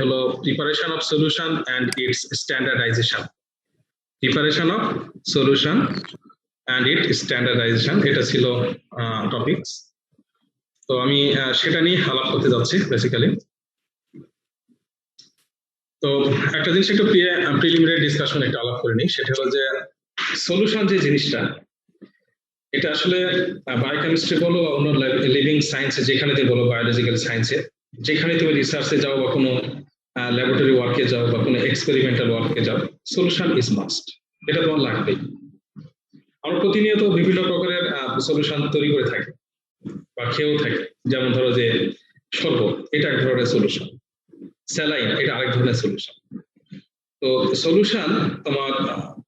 হলো preparation of solution and its standardisation. Preparation of solution and it standardisation, এটা ছিল topics. তো আমি সেটা নিয়ে আলাপ করতে যাচ্ছি বেসিক্যালি। তো একটা জিনিস একটু প্রিলিমিনারি ডিসকাশন একটা আলাপ করে নিই, সেটা হলো যে সলিউশন যে জিনিসটা, এটা আসলে বায়োকেমিস্ট্রি বলো বা অন্য লিভিং সায়েন্সে যেখানে তুমি বলো, বায়োলজিক্যাল সায়েন্সে যেখানে তুমি রিসার্চে যাও বা কোনো ল্যাবরেটরি ওয়ার্কে যাও বা কোনো এক্সপেরিমেন্টাল ওয়ার্কে যাও, সলিউশন ইজ মাস্ট, এটা তোমার লাগবেই। আমরা প্রতিনিয়ত বিভিন্ন প্রকারের সলিউশন তৈরি করে থাকি বা খেয়েও থাকি। যেমন ধরো যে শরবত, এটা এক ধরনের সলিউশন, স্যালাইন এটা আরেক ধরনের সলিউশন। তো সলিউশন তোমার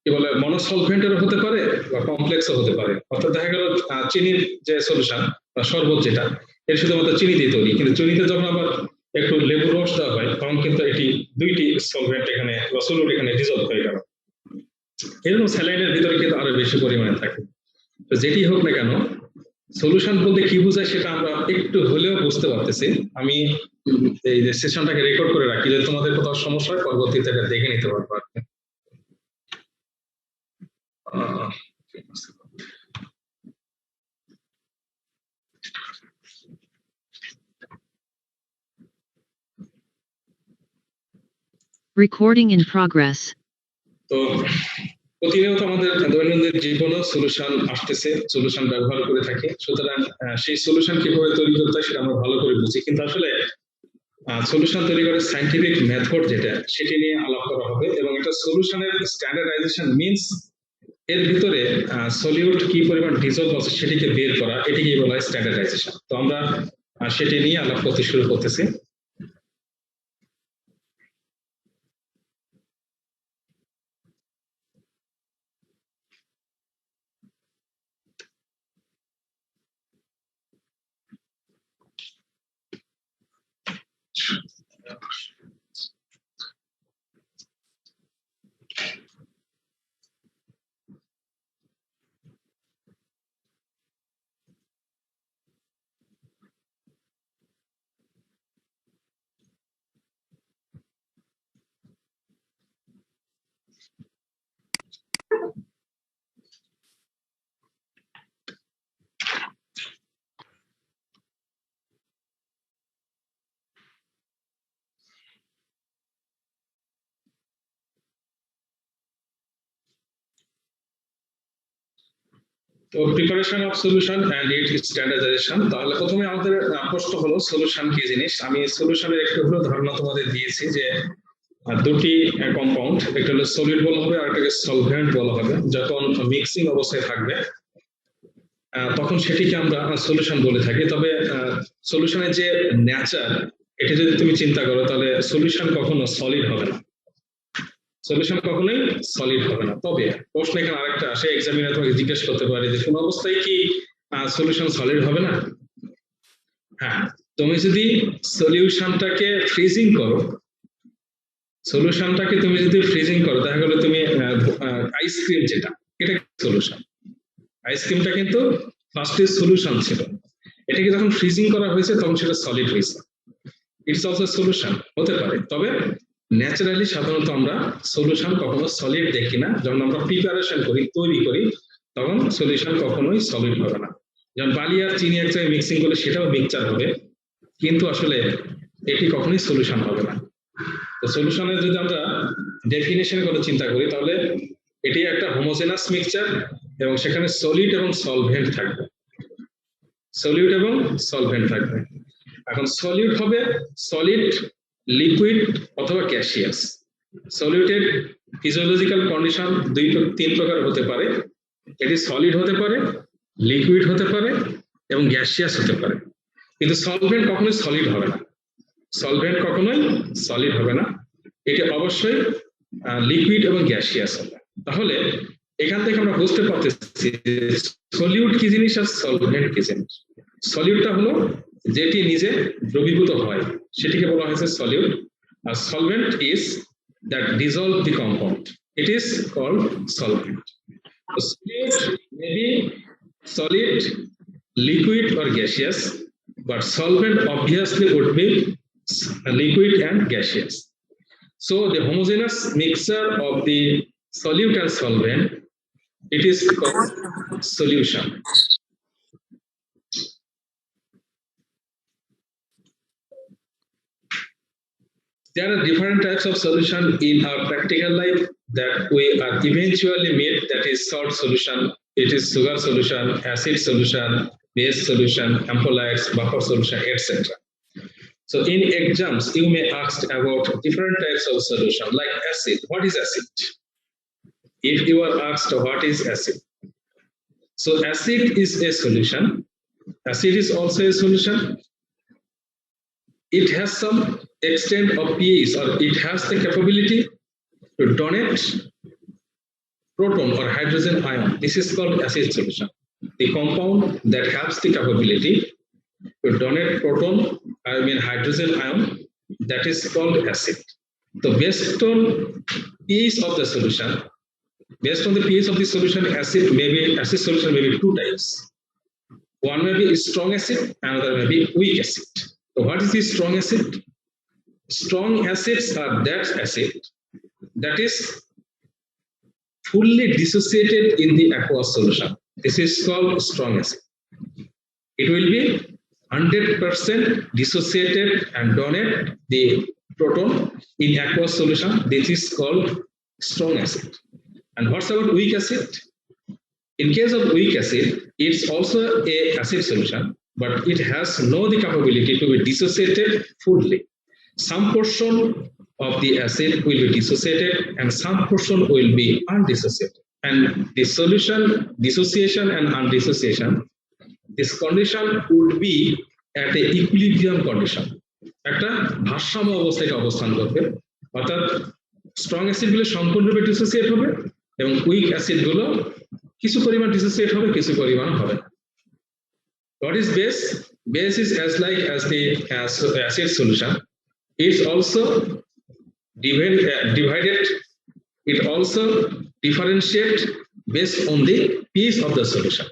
কি বলে মনোসলভেন্টেরও হতে পারে বা কমপ্লেক্সও হতে পারে। অর্থাৎ দেখা গেল চিনির যে সলিউশন বা শরবত যেটা, এর শুধুমাত্র চিনি দিয়ে তৈরি, কিন্তু চিনিতে যখন আবার একটু লেবুর রস দেওয়া হয় তখন কিন্তু এটি দুইটি সলভেন্ট এখানে বা সলিউট এখানে ডিজলভ হয়ে গেল। এরকম স্যালাইনের ভিতরে কিন্তু আরো বেশি পরিমাণে থাকে। তো যেটি হোক না কেন, সলিউশন বলতে কি বোঝায় সেটা আমরা একটু হলেও বুঝতে পারতেছি। আমি এই যে সেশনটাকে রেকর্ড করে রাখি, যদি তোমাদের কোথাও সমস্যা হয় পরবর্তীতে এটা দেখে নিতে পারবো আর কি। Recording in progress. তো প্রতিনিয়ত আমাদের দৈনন্দিন জীবনে সলিউশন আসতেছে, সলিউশন ব্যবহার করে থাকি। সুতরাং সেই সলিউশন কিভাবে তৈরি করতে হয় সেটা আমরা ভালো করে বুঝি, কিন্তু আসলে সলিউশন তৈরি করার সায়েন্টিফিক মেথড যেটা, সেটি নিয়ে আলাপ করা হবে। এবং এটা সলিউশনের স্ট্যান্ডার্ডাইজেশন মিন্স এর ভিতরে সলিউট কি পরিমাণ ডিজলভ আছে সেটিকে বের করা, এটিকে বলা হয় স্ট্যান্ডার্ডাইজেশন। তো আমরা সেটি নিয়ে আলাপ করতে শুরু করতেছি। তো preparation of solution and it standardisation. তাহলে প্রথমে আমাদের প্রশ্ন হলো সলিউশন কি জিনিস। আমি সলিউশনের একটু হলো ধারণা তোমাদের দিয়েছি যে দুটি কম্পাউন্ড, একটা হলো সলিড বলা হবে আর একটাকে সলভেন্ট বলা হবে। যখন মিক্সিং অবস্থায় থাকবে তখন সেটিকে আমরা সলিউশন বলে থাকি। তবে সলিউশনের যে নেচার, এটা যদি তুমি চিন্তা করো তাহলে সলিউশন কখনো সলিড হবে না, সলিউশন কখনোই সলিড হবে না। তবে প্রশ্ন এখানে আরেকটা আসে, এক্সামিনার তোমাকে জিজ্ঞেস করতে পারে যে কোন অবস্থায় কি সলিউশন সলিড হবে না। হ্যাঁ, তুমি যদি সলিউশনটাকে ফ্রিজিং করো, সলিউশনটাকে তুমি যদি ফ্রিজিং করো, দেখা গেল তুমি আইসক্রিম যেটা, এটা সলিউশন। আইসক্রিমটা কিন্তু ফার্স্টে সলিউশন ছিল, এটাকে যখন ফ্রিজিং করা হয়েছে তখন সেটা সলিড হয়েছে। ইটস অলসো সলিউশন হতে পারে। তবে ন্যাচারালি সাধারণত আমরা সলিউশন কখনো সলিড দেখি না। যখন আমরা প্রিপারেশন করি, তৈরি করি, তখন সলিউশন কখনোই সলিড হবে না। যেমন বালি আর চিনি এক জায়গায় মিক্সিং করলে সেটাও মিক্সচার হবে, কিন্তু আসলে এটি কখনোই সলিউশন হবে না। তো সলিউশনের যদি আমরা ডেফিনেশনের কথা চিন্তা করি, তাহলে এটি একটা হোমোজেনাস মিক্সচার এবং সেখানে সলিড এবং সলভেন্ট থাকবে, সলিড এবং সলভেন্ট থাকবে। এখন সলিড হবে সলিড, লিকুইড অথবা গ্যাসিয়াস। সলিউটের ফিজিওলজিক্যাল কন্ডিশন তিন প্রকার হতে পারে। এটি সলিড হতে পারে, লিকুইড হতে পারে এবং গ্যাসিয়াস হতে পারে। কিন্তু সলভেন্ট কখনোই সলিড হবে না, সলভেন্ট কখনোই সলিড হবে না, এটি অবশ্যই লিকুইড এবং গ্যাসিয়াস হবে। তাহলে এখান থেকে আমরা বুঝতে পারতেছি সলিউট কি জিনিস আর সলভেন্ট কি জিনিস। সলিউটটা হলো যেটি নিজে দ্রবীভূত হয়, সেটিকে বলা হয়েছে সলিউট। আর solvent is that dissolve the compound, it is called solvent. Solute may be solid, liquid or gaseous, but solvent obviously would be liquid and gaseous. So the homogeneous mixture of the solute and solvent, it is called solution. There are different types of solution in our practical life that we are eventually made, that is salt solution, it is sugar solution, acid solution, base solution, ampholytes, buffer solution, etc. So in exams, you may ask about different types of solution like acid. What is acid? If you are asked what is acid, so acid is a solution. Acid is also a solution. It has some extent of pH, or it has the capability to donate proton or hydrogen ion. This is called acid solution. The compound that has the capability to donate proton, hydrogen ion, that is called acid. So based on pH of the solution, based on the pH of the solution, acid solution may be two types. One may be strong acid, another may be weak acid. So what is the strong acid? Strong acids are that acid that is fully dissociated in the aqueous solution. This is called strong acid. It will be 100% dissociated and donate the proton in aqueous solution. This is called strong acid. And what's about weak acid? In case of weak acid, it's also a acid solution, but it has no the capability to be dissociated fully. Some portion of the acid will be dissociated and some portion will be undissociated. And the solution, dissociation and undissociation, this condition would be at a equilibrium condition. একটা ভারসাম্য অবস্থায় অবস্থান করবে, অর্থাৎ strong acid গুলো সম্পূর্ণরূপে dissociate হবে এবং উইক অ্যাসিড গুলো কিছু পরিমাণ ডিসোসিয়েট হবে, কিছু পরিমাণ হবে না। What is base? Base is as like as the acid solution. It's also divided. It also differentiate based on the pH of the solution.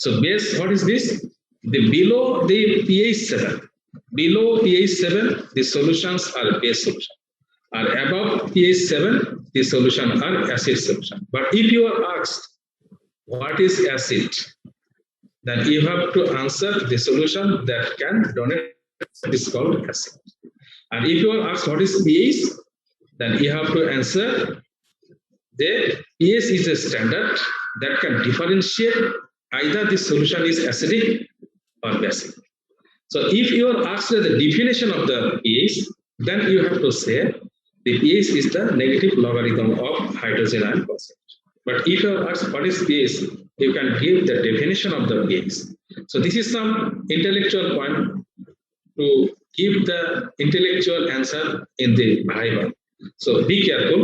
So base, what is this? The below the pH 7. Below pH 7, the solutions are base solution. And above pH 7, the solution are acid solution. But if you are asked what is acid, then you have to answer the solution that can donate is called acid. And if you are asked what is pH, then you have to answer the pH is a standard that can differentiate either the solution is acidic or basic. So if you are asked the definition of the pH, then you have to say the pH is the negative logarithm of hydrogen ion percentage. But if you are asked what is pH, you can give the definition of the pH. So this is some intellectual point to give the intellectual answer in the Viva. So be careful.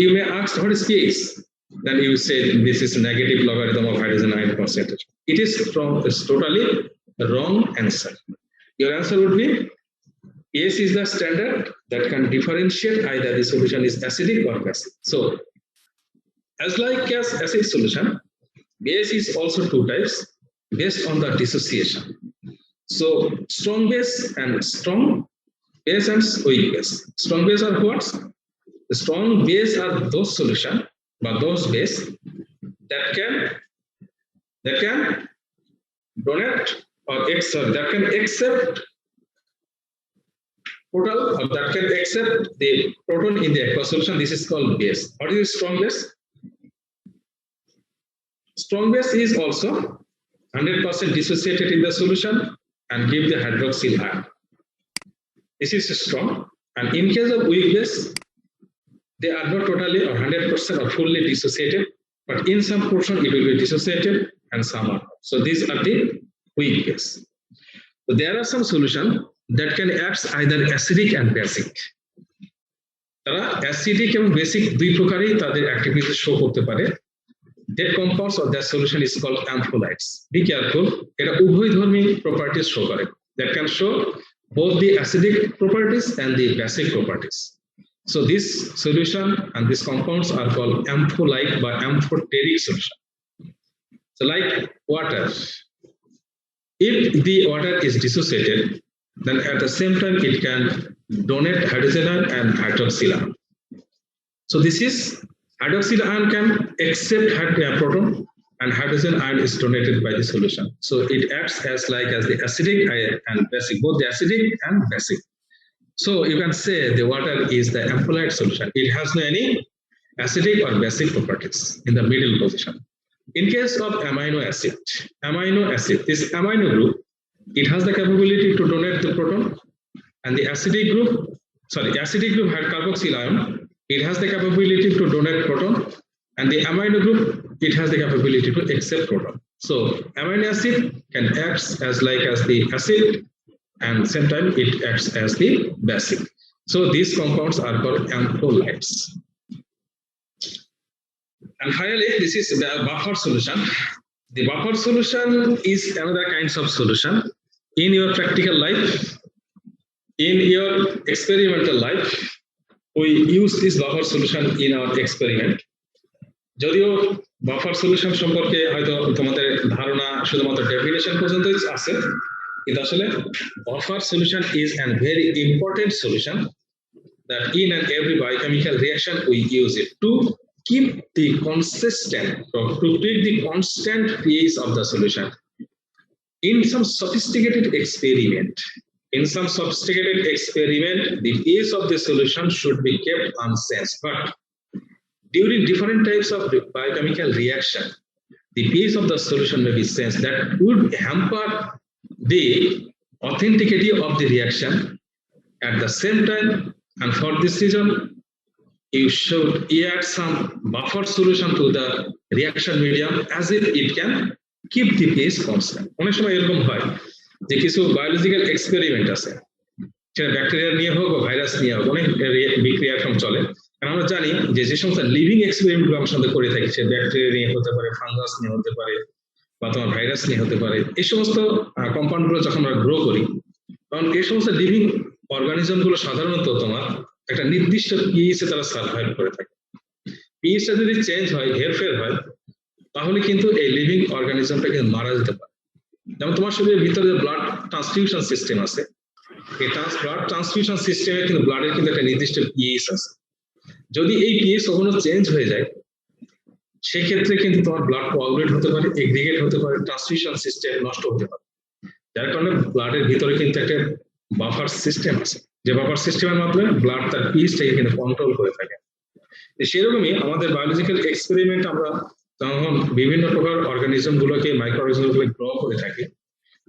You may ask what is pH, then you say this is negative logarithm of hydrogen ion percentage. It is totally wrong answer. Your answer would be pH is the standard that can differentiate either the solution is acidic or basic. So as like as acid solution, base is also two types based on the dissociation. So strong base and weak base. Strong base are what? The strong base are those solution, but those base that can donate or that can accept total, or that can accept the proton in the aqueous solution. This is called base. What is strong base? Strong base is also 100% dissociated in the solution and give the hydroxyl ion. This is strong. And in case of weak base, they are not totally or 100% or fully dissociated, but in some portion it will be dissociated and some are. So these are the weak base. So there are some solutions that can act either acidic and basic. তারা acidic এবং basic দুই প্রকারই তাদের activity show করতে পারে। That compounds or that solution is called ampholytes. Be careful, এটা উভয়ধর্মী properties show করে. That can show both the acidic properties and the basic properties. So this solution and these compounds are called ampholyte by amphoteric solution. So like water, if the water is dissociated, then at the same time it can donate hydrogen ion and hydroxyl ion. So this is hydroxyl ion can accept proton, and hydrogen ion is donated by the solution. So it acts as the acidic and basic, both the acidic and basic. So you can say the water is the ampollite solution. It has no any acidic or basic properties in the middle position. In case of amino acid, this amino group, it has the capability to donate the proton, and the acidic group had carboxyl ion, it has the capability to donate proton, and the amino group, it has the capability to accept proton. So amino acid can act as the acid, and same time it acts as the basic. So these compounds are called ampolites. And finally, this is the buffer solution. The buffer solution is another kind of solution. In your practical life, in your experimental life, we use this buffer solution in our experiment. যদিও buffer solution সম্পর্কে হয়তো তোমাদের ধারণা শুধুমাত্র definition পর্যন্ত আছে, কিন্তু আসলে buffer solution is a very important solution that in and every biochemical reaction we use it to keep the constant pH of the solution. In some sophisticated experiment, the pH of the solution should be kept unchanged, but during different types of biochemical reaction, the pH of the solution may be changed. That would hamper the authenticity of the reaction. At the same time, and for this reason, you should add some buffer solution to the reaction medium as if it can keep the pH constant. অনেক সময় এরকম হয় যে কিছু biological experiment আছে, সেটা bacteria নিয়ে হোক বা ভাইরাস নিয়ে হোক, অনেক বিক্রিয়া এখন চলে। আমরা জানি যে সমস্ত লিভিং এক্সপেরিমেন্ট গুলো আমরা সাথে করে থাকি, সে ব্যাকটেরিয়া নিয়ে হতে পারে, ফাঙ্গাস নিয়ে হতে পারে, বা তোমার ভাইরাস নিয়ে হতে পারে। এই সমস্ত কম্পাউন্ড গুলো যখন আমরা গ্রো করি, তখন এই সমস্ত লিভিং অর্গানিজম গুলো সাধারণত তোমার একটা নির্দিষ্ট পিএইচে তারা সার্ভাইভ করে থাকে। পিএইচটা যদি চেঞ্জ হয়, হেরফের হয়, তাহলে কিন্তু এই লিভিং অর্গানিজমটা কিন্তু মারা যেতে পারে। যেমন তোমার শরীরের ভিতরে যে ব্লাড ট্রান্সফিউশন সিস্টেম আছে, এই ব্লাড ট্রান্সফিউশন সিস্টেমে কিন্তু ব্লাডের কিন্তু একটা নির্দিষ্ট পিএইচ আছে। যদি এই পিএইচ কখনো চেঞ্জ হয়ে যায়, সেক্ষেত্রে কিন্তু তোমার ব্লাড কোয়াগুলেট হতে পারে, এগ্রিগেট হতে পারে, ট্রান্সফিউশন সিস্টেম নষ্ট হতে পারে। যার কারণে ব্লাডের ভিতরে কিন্তু একটা বাফার সিস্টেম আছে, যে বাফার সিস্টেমের মাধ্যমে ব্লাড তার পিএইচটাকে কিন্তু কন্ট্রোল করে থাকে। সেরকমই আমাদের বায়োলজিক্যাল এক্সপেরিমেন্ট আমরা যখন বিভিন্ন প্রকার অর্গানিজম গুলোকে, মাইক্রো অর্গানিজম গুলোকে গ্রো করে থাকি,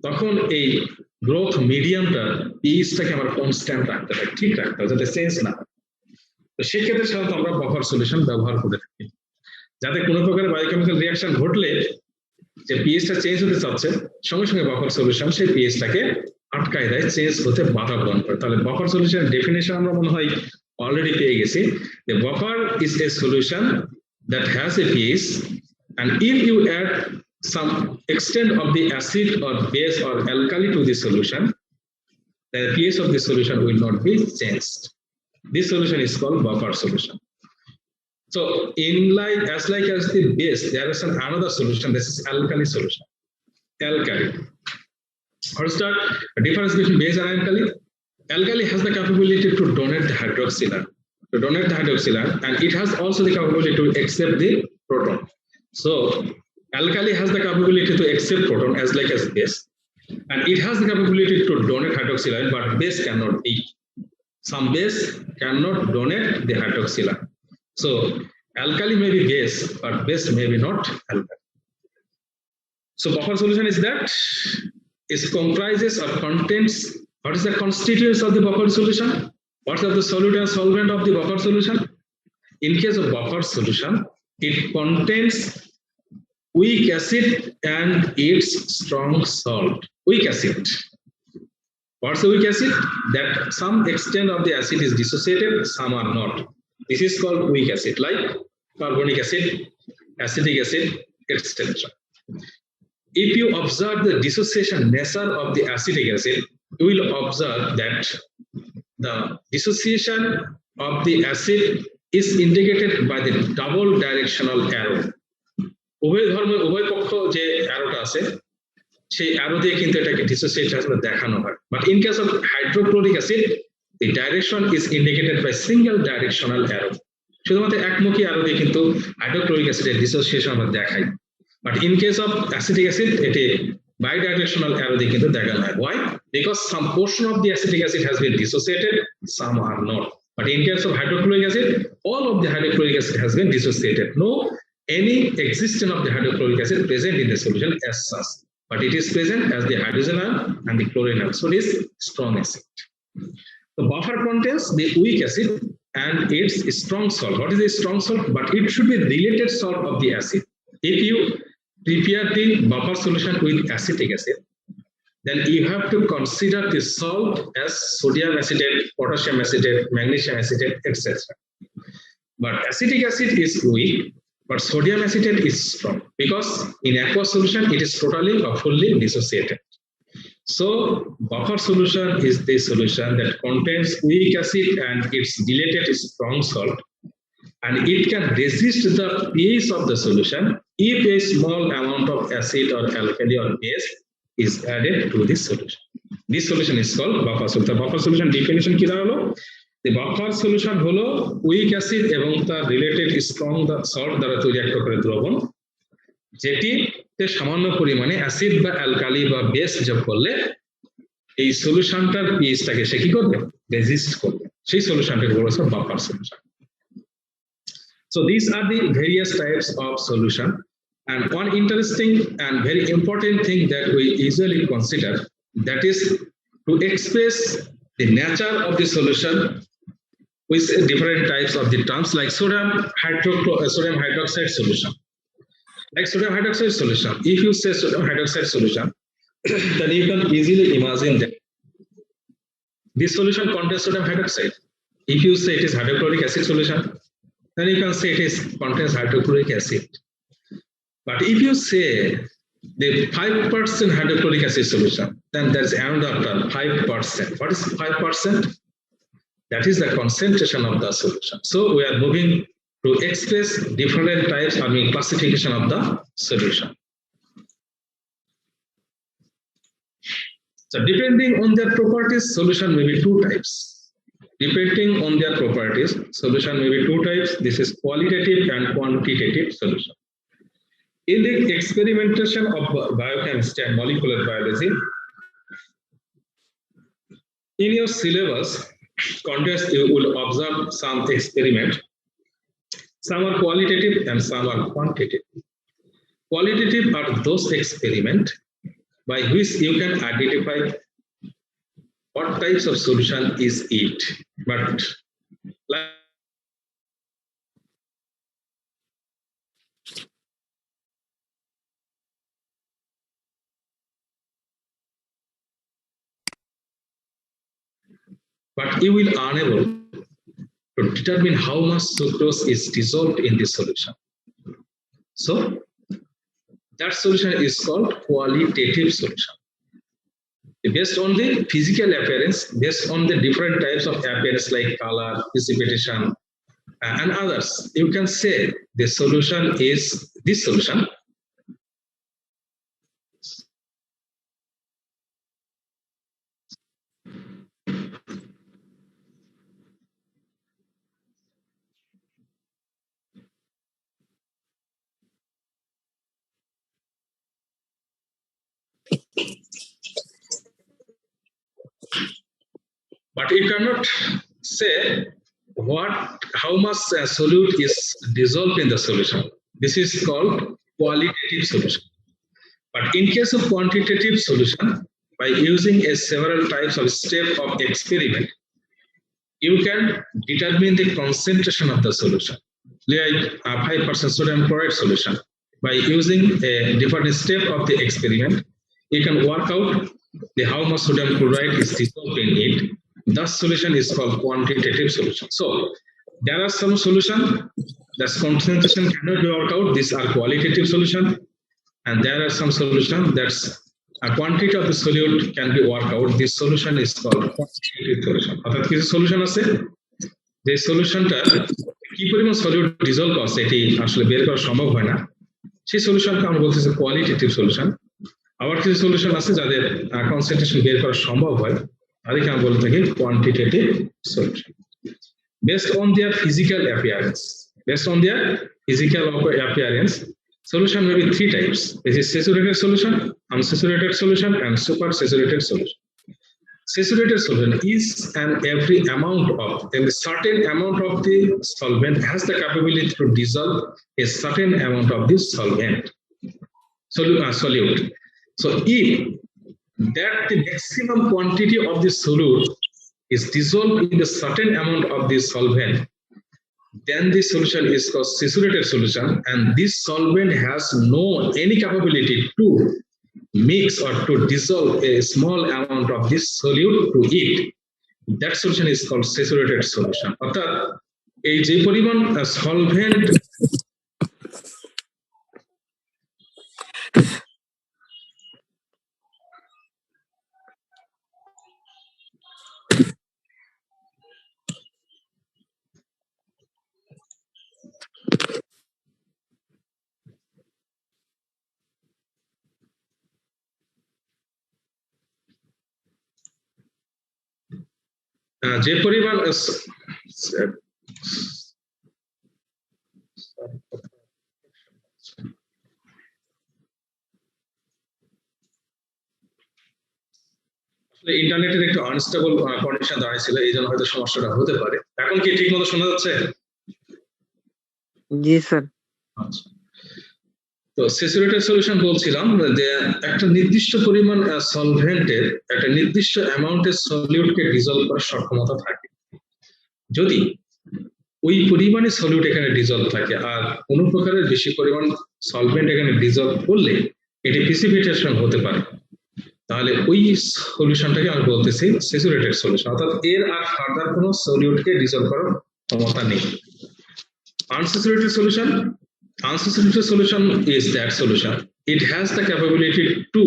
তখন এই গ্রোথ মিডিয়ামটা পিএইচটাকে আমরা কনস্ট্যান্ট রাখতে হয়, ঠিক রাখতে হয়, যাতে চেঞ্জ না হয়। তো সেক্ষেত্রে সাধারণত আমরা বাফার সলিউশন ব্যবহার করে থাকি, যাতে কোনো প্রকার বায়োকেমিক্যাল রিয়াকশন ঘটলে যে পিএইচটা চেঞ্জ হতে চাচ্ছে, সঙ্গে সঙ্গে বাফার সলিউশন সেই পিএইচটাকে আটকায় দেয়, চেঞ্জ হতে বাধা প্রদান করে। তাহলে বাফার সলিউশন ডেফিনেশন আমরা মনে হয় অলরেডি পেয়ে গেছি। The buffer is a solution that has a pH, and if you add some extent of the acid or base or alkali to the solution, the pH of the solution will not be changed. This solution is called buffer solution. So as the base, there is another solution. This is alkali solution. Alkali. What's the difference between base and alkali? Alkali has the capability to donate the hydroxyl ion, and it has also the capability to accept the proton. So alkali has the capability to accept proton as base, and it has the capability to donate hydroxyl ion, but base cannot be. Some base cannot donate the hydroxyl ion. So alkali may be base, but base may be not alkali. So buffer solution is that it comprises or contains. What is the constituents of the buffer solution? What are the solute and solvent of the buffer solution? In case of buffer solution, it contains weak acid and its strong salt. Weak acid. What's the weak acid? That some extent of the acid is dissociated, some are not. This is called weak acid, like carbonic acid, acetic acid, etc. If you observe the dissociation nature of the acetic acid, you will observe that the dissociation of the acid is indicated by the double directional arrow. উভয় পক্ষ যে অ্যারোটা আছে, সেই arrow দিয়ে কিন্তু এটাকে dissociate আসলে দেখানো হয় but in case of hydrochloric acid the direction is indicated by single directional arrow শুধুমাত্র একমুখী অ্যারো দিয়ে কিন্তু হাইড্রোক্লোরিক অ্যাসিডের ডিসোসিয়েশন আমরা দেখাই but in case of acetic acid এটি bidirectional arrow দিয়ে কিন্তু দেখানো হয় why because some portion of the acetic acid has been dissociated some are not but in case of hydrochloric acid all of the hydrochloric acid has been dissociated no any existence of the hydrochloric acid present in the solution as such but it is present as the hydrogen ion and the chlorine ion so it is strong acid. The buffer contains the weak acid and its strong salt. What is a strong salt? But it should be related salt of the acid. If you prepare the buffer solution with acetic acid, then you have to consider the salt as sodium acetate, potassium acetate, magnesium acetate, etc. But acetic acid is weak, but sodium acetate is strong because in aqueous solution it is totally or fully dissociated. So buffer solution is the solution that contains weak acid and its related strong salt and it can resist the pH of the solution if a small amount of acid or alkali or base is added to this solution. This solution is called buffer solution. The buffer solution definition কি দাঁড়ালো? The buffer solution হলো weak acid এবং তার related strong salt দ্বারা তৈরি এক প্রকারের দ্রবণ যেটিতে সামান্য পরিমাণে অ্যাসিড বা অ্যালকালি বা বেস যোগ করলে এই সলিউশনটার পিএইচটাকে সে কি করবে রেজিস্ট করবে সেই সলিউশনটাকে বলা হয় buffer solution so these are the various types of solution and one interesting and very important thing that we usually consider that is to express the nature of the solution with different types of the terms like sodium hydroxide solution. Like sodium hydroxide solution, if you say sodium hydroxide solution, then you can easily imagine that this solution contains sodium hydroxide. If you say it is hydrochloric acid solution, then you can say it contains hydrochloric acid. But if you say the 5% hydrochloric acid solution, then there's another term, 5%. What is 5%? That is the concentration of the solution. So we are moving to express different types of classification of the solution. So depending on their properties, solution may be two types. Depending on their properties, solution may be two types. This is qualitative and quantitative solution. In the experimentation of biochemistry and molecular biology, in your syllabus context, you will observe some experiment. Some are qualitative and some are quantitative. Qualitative are those experiments by which you can identify what types of solution is it. But you will unable to determine how much sucrose is dissolved in this solution. So that solution is called qualitative solution. Based on the physical appearance, based on the different types of appearance like color, precipitation, and others, you can say the solution is this solution. But you cannot say how much solute is dissolved in the solution. This is called qualitative solution. But in case of quantitative solution, by using several types of step of experiment, you can determine the concentration of the solution. Like a 5% sodium chloride solution. By using a different step of the experiment, you can work out how much sodium chloride is dissolved in it. That solution is called quantitative solution. So there are some solution that concentration cannot be worked out. These are qualitative solution, and there are some solution that's a quantity of the solute can be worked out. This solution is called quantitative solution. অর্থাৎ কিছু solution আছে যে সলিউশনটা কি পরিমাণ solute dissolve করছে এটি আসলে বের করা সম্ভব হয় না সেই সলিউশনকে আমরা বলতেছি কোয়ালিটেটিভ সলিউশন আবার কিছু সলিউশন আছে যাদের কনসেন্ট্রেশন বের করা সম্ভব হয়, তাদেরকে আমরা বলে থাকি quantitative solution. Based on their physical appearance, based on their physical appearance, solution may be three types. This is saturated solution, unsaturated solution, and supersaturated solution. Saturated solution is an every certain amount of the solvent has the capability to dissolve a certain amount of this solvent solute. So if that the maximum quantity of the solute is dissolved in the certain amount of the solvent, then the solution is called saturated solution, and this solvent has no any capability to mix or to dissolve a small amount of this solute to it. That solution is called saturated solution. অর্থাৎ এই যে পরিমাণ solvent যে পরিমাণ ইন্টারনেটের একটু unstable condition দাঁড়িয়েছিল, এই জন্য হয়তো সমস্যাটা হতে পারে। এখন কি ঠিক মতো শোনা যাচ্ছে? জি স্যার। আচ্ছা, তো স্যাচুরেটেড সলিউশন বলছিলাম যে একটা নির্দিষ্ট পরিমাণ সলভেন্টের একটা নির্দিষ্ট অ্যামাউন্টের সলিউটকে ডিজলভ করার সক্ষমতা থাকে। যদি ওই পরিমাণে সলিউট এখানে ডিজলভ থাকে আর কোনো প্রকারের বেশি পরিমাণ সলভেন্ট এখানে ডিজলভ করলে এটি প্রিসিপিটেশন হতে পারে, তাহলে ওই সলিউশনটাকে আমি বলতেছি স্যাচুরেটেড সলিউশন, অর্থাৎ এর আর ফার্দার কোনো সলিউটকে ডিজলভ করার ক্ষমতা নেই। Unsaturated solution is that solution. It has the capability to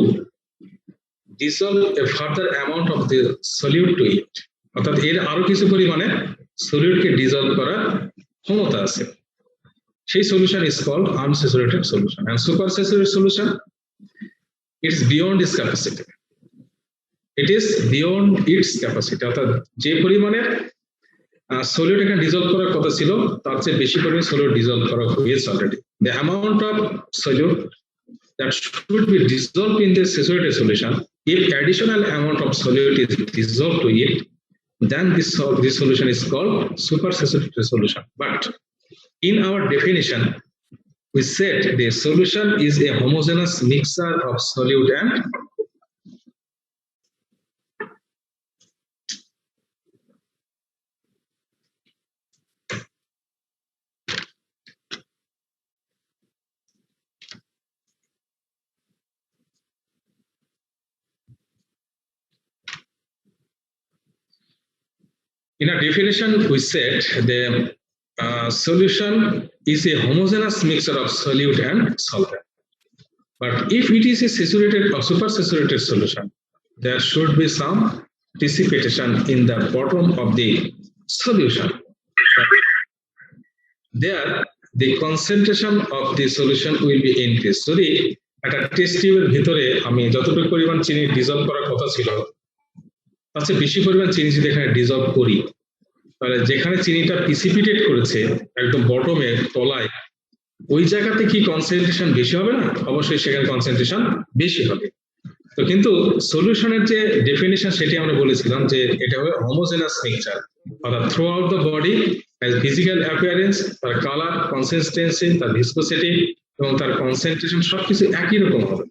dissolve a further amount of the solute to it. অর্থাৎ এর আরো কিছু পরিমাণে সলিউটকে ডিজলভ করার ক্ষমতা আছে। সেই solution is called unsaturated solution. And supersaturated solution, it is beyond its capacity. It is beyond its capacity. অর্থাৎ যে পরিমাণে সলিউট এখানে ডিজলভ করার কথা ছিল তার চেয়ে বেশি পরিমাণে সলিউট ডিজলভ করা হয়েছে already. The amount of solute that should be dissolved in the saturated solution, if additional amount of solute is dissolved to it, then this solution is called supersaturated solution. But in our definition, we said the solution is a homogeneous mixture of solute and in a definition, we said the solution is a homogeneous mixture of solute and solvent. But if it is a saturated or supersaturated solution, there should be some precipitation in the bottom of the solution. There, the concentration of the solution will be increased. যদি একটা test টিউবের ভিতরে আমি যতটুকু পরিমাণ চিনি dissolved করার কথা ছিল তার চেয়ে বেশি পরিমাণ চিনি যদি এখানে ডিজলভ করি, তাহলে যেখানে চিনিটা প্রিসিপিটেট করেছে একদম বটমে তলায়, ওই জায়গাতে কি কনসেন্ট্রেশন বেশি হবে না? অবশ্যই সেখানে কনসেন্ট্রেশন বেশি হবে। তো কিন্তু সলিউশনের যে ডেফিনিশন সেটি আমরা বলেছিলাম যে এটা হবে হোমোজেনাস মিক্সচার, অর্থাৎ through out the body as physical appearance, তার কালার, কনসিস্টেন্সি, তার ভিসকোসিটি এবং তার কনসেন্ট্রেশন সবকিছু একই রকম হবে।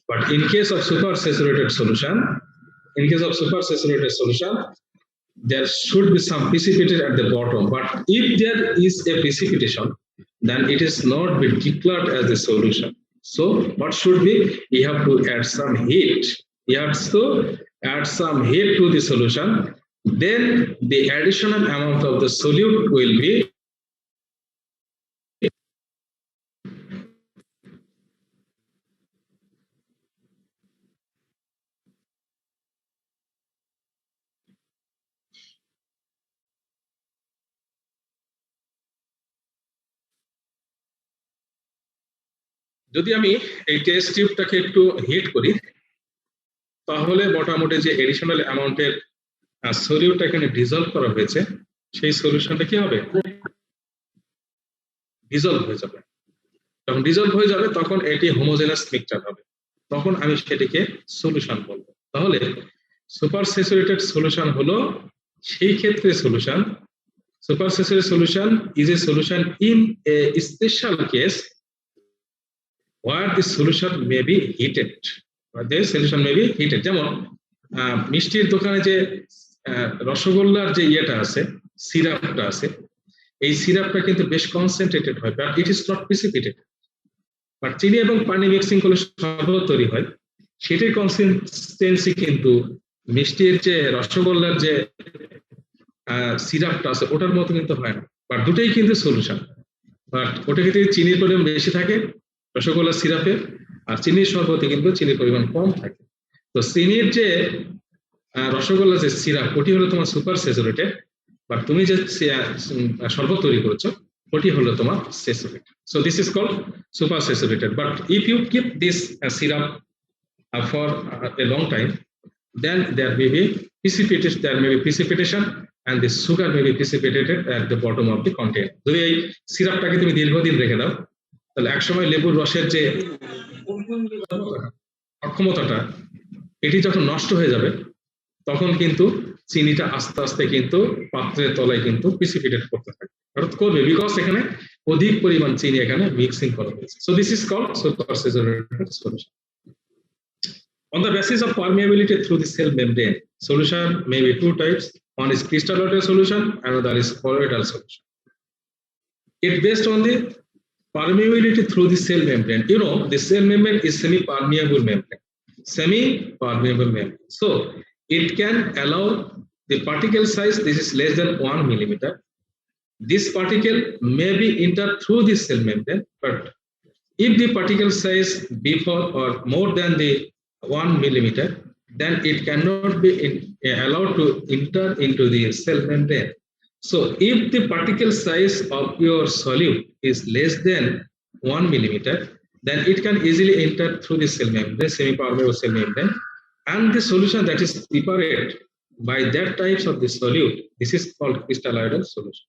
But in case of super saturated solution, there should be some precipitation at the bottom, but if there is a precipitation, then it is not be declared as a solution. So what should be? You have to add some heat. You have to add some heat to the solution. Then the additional amount of the solute will be যদি আমি এই test টিউবটাকে একটু hit করি তাহলে মোটামুটি যে additional অ্যামাউন্টের সলিউটটা এখানে ডিজলভ করা হয়েছে সেই সলিউশনটা কি হবে ডিজলভ হয়ে যাবে যখন ডিজলভ হয়ে যাবে তখন এটি হোমোজেনাস মিক্সচার হবে তখন আমি সেটিকে সলিউশন বলবো তাহলে সুপার স্যাচুরেটেড সলিউশন হলো সেই ক্ষেত্রে solution super saturated solution is a solution in a special case where the solution may be heated যেমন মিষ্টির দোকানে যে রসগোল্লার যে ইয়েটা আছে সিরাপটা আছে এই সিরাপটা কিন্তু বেশ কনসেন্ট্রেটেড হয় but it is not precipitated but চিনি এবং পানি মিক্সিং করলে শরবত তৈরি হয় সেটার কনসিস্টেন্সি কিন্তু মিষ্টির যে রসগোল্লার যে সিরাপটা আছে ওটার মতো কিন্তু হয় না বাট দুটোই কিন্তু সলিউশন বাট ওটা কিন্তু চিনির পরিমাণ বেশি থাকে রসগোল্লা সিরাপে আর চিনির শরবতে কিন্তু চিনির পরিমাণ কম থাকে তো চিনির যে রসগোল্লা যে সিরাপ ওটি হলো তোমার সুপার স্যাচুরেটেড বাট তুমি যে শরবত তৈরি করেছো ওটি হলো তোমার saturated so this is called super saturated but if you keep this syrup for a long time then there may be precipitation and the sugar may be precipitated at the bottom of the container যদি এই সিরাপটাকে তুমি দীর্ঘদিন রেখে দাও তাহলে একসময় লেবুর রসের যে অক্ষমতাটা এটি যখন নষ্ট হয়ে যাবে তখন কিন্তু চিনিটা আস্তে আস্তে কিন্তু পাত্রের তলায় কিন্তু প্রিসিপিটেট করতে থাকে অর্থাৎ করবে বিকজ এখানে অধিক পরিমাণ চিনি এখানে মিক্সিং করা হয়েছে so this is called super saturated solution on the basis of permeability through the cell membrane solution may be two types one is crystalloidal solution another is colloidal solution it based on the permeability through the cell membrane you know the cell membrane is semi permeable membrane so it can allow the particle size this is less than 1 millimeter this particle may be entered through the cell membrane but if the particle size before or more than the 1 millimeter then it cannot be allowed to enter into the cell membrane so if the particle size of your solute is less than 1 millimeter then it can easily enter through the cell membrane semi-permeable cell membrane and the solution that is prepared by that types of the solute this is called crystalloidal solution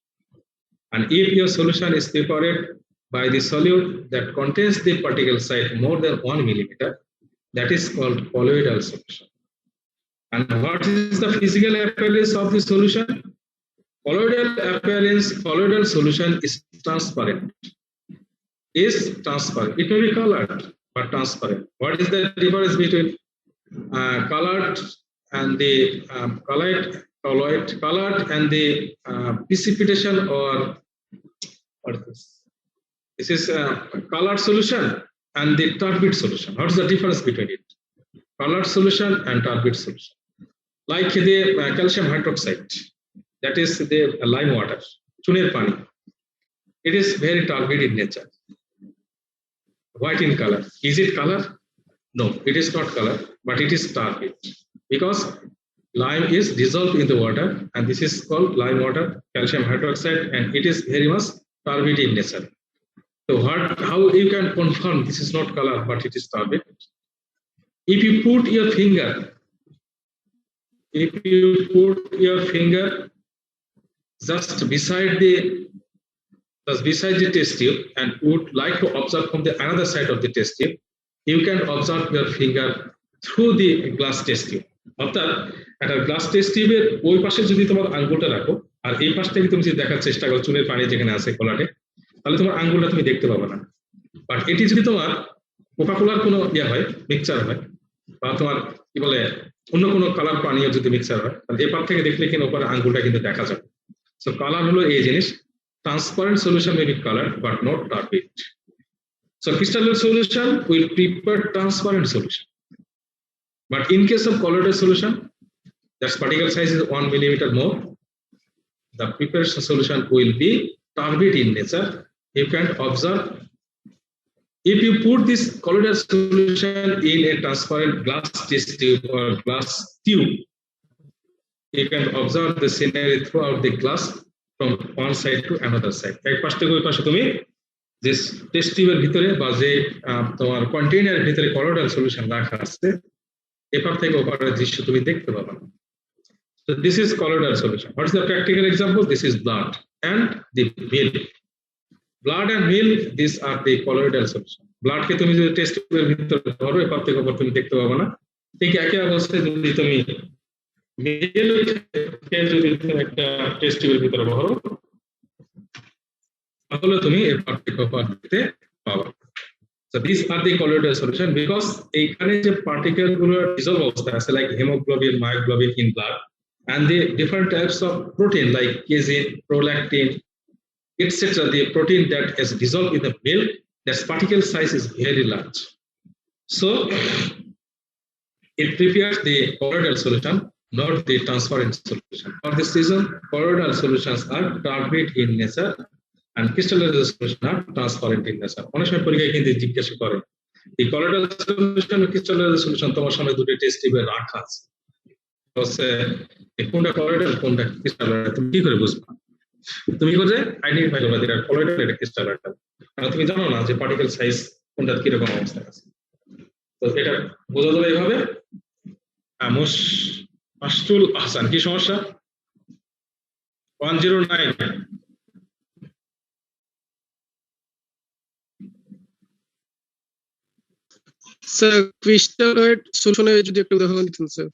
and if your solution is prepared by the solute that contains the particle size more than 1 millimeter that is called colloidal solution and what is the physical appearance of the solution colloidal solution is transparent it may be colored but transparent what is the difference between colored and the colored and the precipitation or what is this is colored solution and the turbid solution what is the difference between it colored solution and turbid solution like the calcium hydroxide that is the lime water chuner pani it is very turbid in nature white in color is it color no it is not color but it is turbid because lime is dissolved in the water and this is called lime water calcium hydroxide and it is very much turbid in nature so how you can confirm this is not color but it is turbid if you put your finger just beside the test tube and would like to observe from the another side of the test tube you can observe your finger through the glass test tube অর্থাৎ একটা glass test টিউবের ওই পাশে যদি তোমার আঙ্গুলটা রাখো আর এই পাশ থেকে তুমি যদি দেখার চেষ্টা করো চুনের পানি যেখানে আছে কোলাটে তাহলে তোমার আঙ্গুলটা তুমি দেখতে পাবে না বাট এটি যদি তোমার কোকাকোলার কোনো ইয়ে হয় মিক্সচার হয় বা তোমার কি বলে অন্য কোনো কালার পানীয় যদি মিক্সচার হয় তাহলে এপার থেকে দেখলে কিন্তু ওপরে আঙ্গুলটা কিন্তু দেখা যাবে সো কালার হলো এই জিনিস transparent solution may be colored but not turbid so crystalloid solution will prepare transparent solution but in case of colloidal solution that particle size is 1 millimeter more the preparation solution will be turbid in nature you can observe if you put this colloidal solution in a transparent glass test tube or glass tube you can observe the scenery throughout the glass from one side to another side এক পাশ থেকে ওই পাশে তুমি যে test টিউবের ভিতরে বা যে তোমার কন্টেইনারের ভিতরে কলোয়েডাল সলিউশন রাখা আছে, এপার থেকে ওপারের দৃশ্য তুমি দেখতে পাবা না। So this is colloidal solution. What is the practical example? This is blood and the milk. Blood and milk, these are the colloidal solution. Blood কে তুমি যদি টেস্ট টিউবের ভিতরে ধরো, এপার থেকে ওপার তুমি দেখতে পাবা না। ঠিক একই অবস্থায় যদি তুমি মিল্ককে যদি তুমি একটা টেস্ট টিউবের ভিতরে ধরো, তাহলে তুমি এপার থেকে ওপার দেখতে পাবা। So these are the colloidal solution because এইখানে যে পার্টিকেল গুলো ডিসলভ অবস্থায় আছে, like hemoglobin, myoglobin in blood, and the different types of protein like casein, prolactin, etc. The protein that is dissolved in the milk, that particle size is very large. So it prepares the colloidal solution, not the transparent solution. For this reason, colloidal solutions are turbid in nature and crystallized solution are transparent in nature. অনেক সময় পরীক্ষায় কিন্তু জিজ্ঞাসা করে এই colloidal solution ও crystallized solution তোমার সামনে দুটো টেস্ট টিউবে রাখা আছে, কোনটা colloidal কোনটা crystalline, তুমি কি করে বুঝবা? তুমি করে আইডেন্টিফাই করবে যেটা colloidal এটা crystalline, কারণ তুমি জানো না যে পার্টিকেল সাইজ কোনটা কি রকম অবস্থায় আছে। তো এটা বোঝা যাবে এইভাবে। মাসতুল আহসান, কি সমস্যা? 109 স্যার ক্রিস্টালয়েড সলিউশনের যদি একটা উদাহরণ দিতেন স্যার।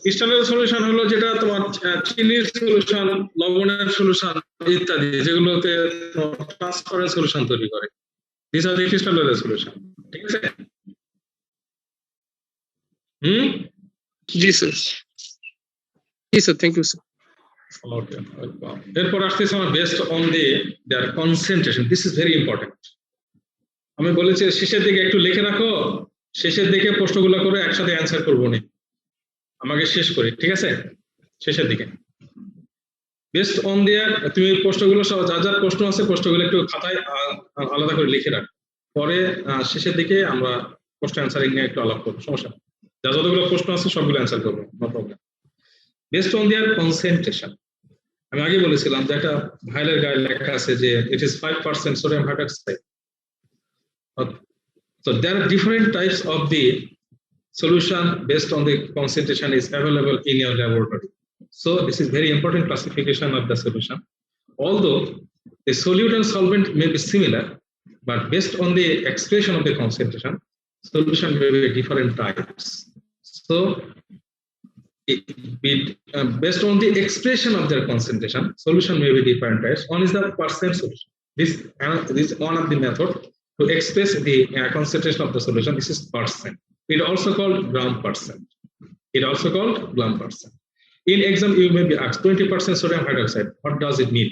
ক্রিস্টালের সলিউশন হলো যেটা তোমার চিনির সলিউশন, লবণের সলিউশন ইত্যাদি, যেগুলোতে ট্রান্সপারেন্ট সলিউশন তৈরি করে। দিস আর দ্য ক্রিস্টালের সলিউশন। ঠিক আছে? জি স্যার। জি sir, thank you sir. Okay, welcome. এরপর আসতেছে আমার based on the their concentration. This is very important. আমি বলেছি শেষের দিকে একটু লিখে রাখো, শেষের দিকে প্রশ্নগুলো করে একসাথে অ্যান্সার করবো না, আমাকে শেষ করি, ঠিক আছে? শেষের দিকে বেস্ট অন দেয়ার তুমি প্রশ্নগুলো সব যা যা প্রশ্ন আছে প্রশ্নগুলো একটু খাতায় আলাদা করে লিখে রাখো, পরে শেষের দিকে আমরা প্রশ্ন অ্যান্সারিং নিয়ে একটু আলাপ করবো, সমস্যা নেই। যা যতগুলো প্রশ্ন আছে সবগুলো অ্যান্সার করবো, no problem. Best on their concentration, আমি আগে বলেছিলাম যে একটা ভাইলের গায়ে লেখা আছে যে it is 5% sodium hydroxide. So there are different types of the solution based on the concentration is available in your laboratory. So this is very important classification of the solution. Although the solute and solvent may be similar, but based on the expression of the concentration, solution may be different types. So based on the expression of their concentration, solution may be different types. One is the percent solution. This is one of the method to express the concentration of the solution. This is percent. It also called gram percent. It also called gram percent. In exam, you may be asked 20% sodium hydroxide. What does it mean?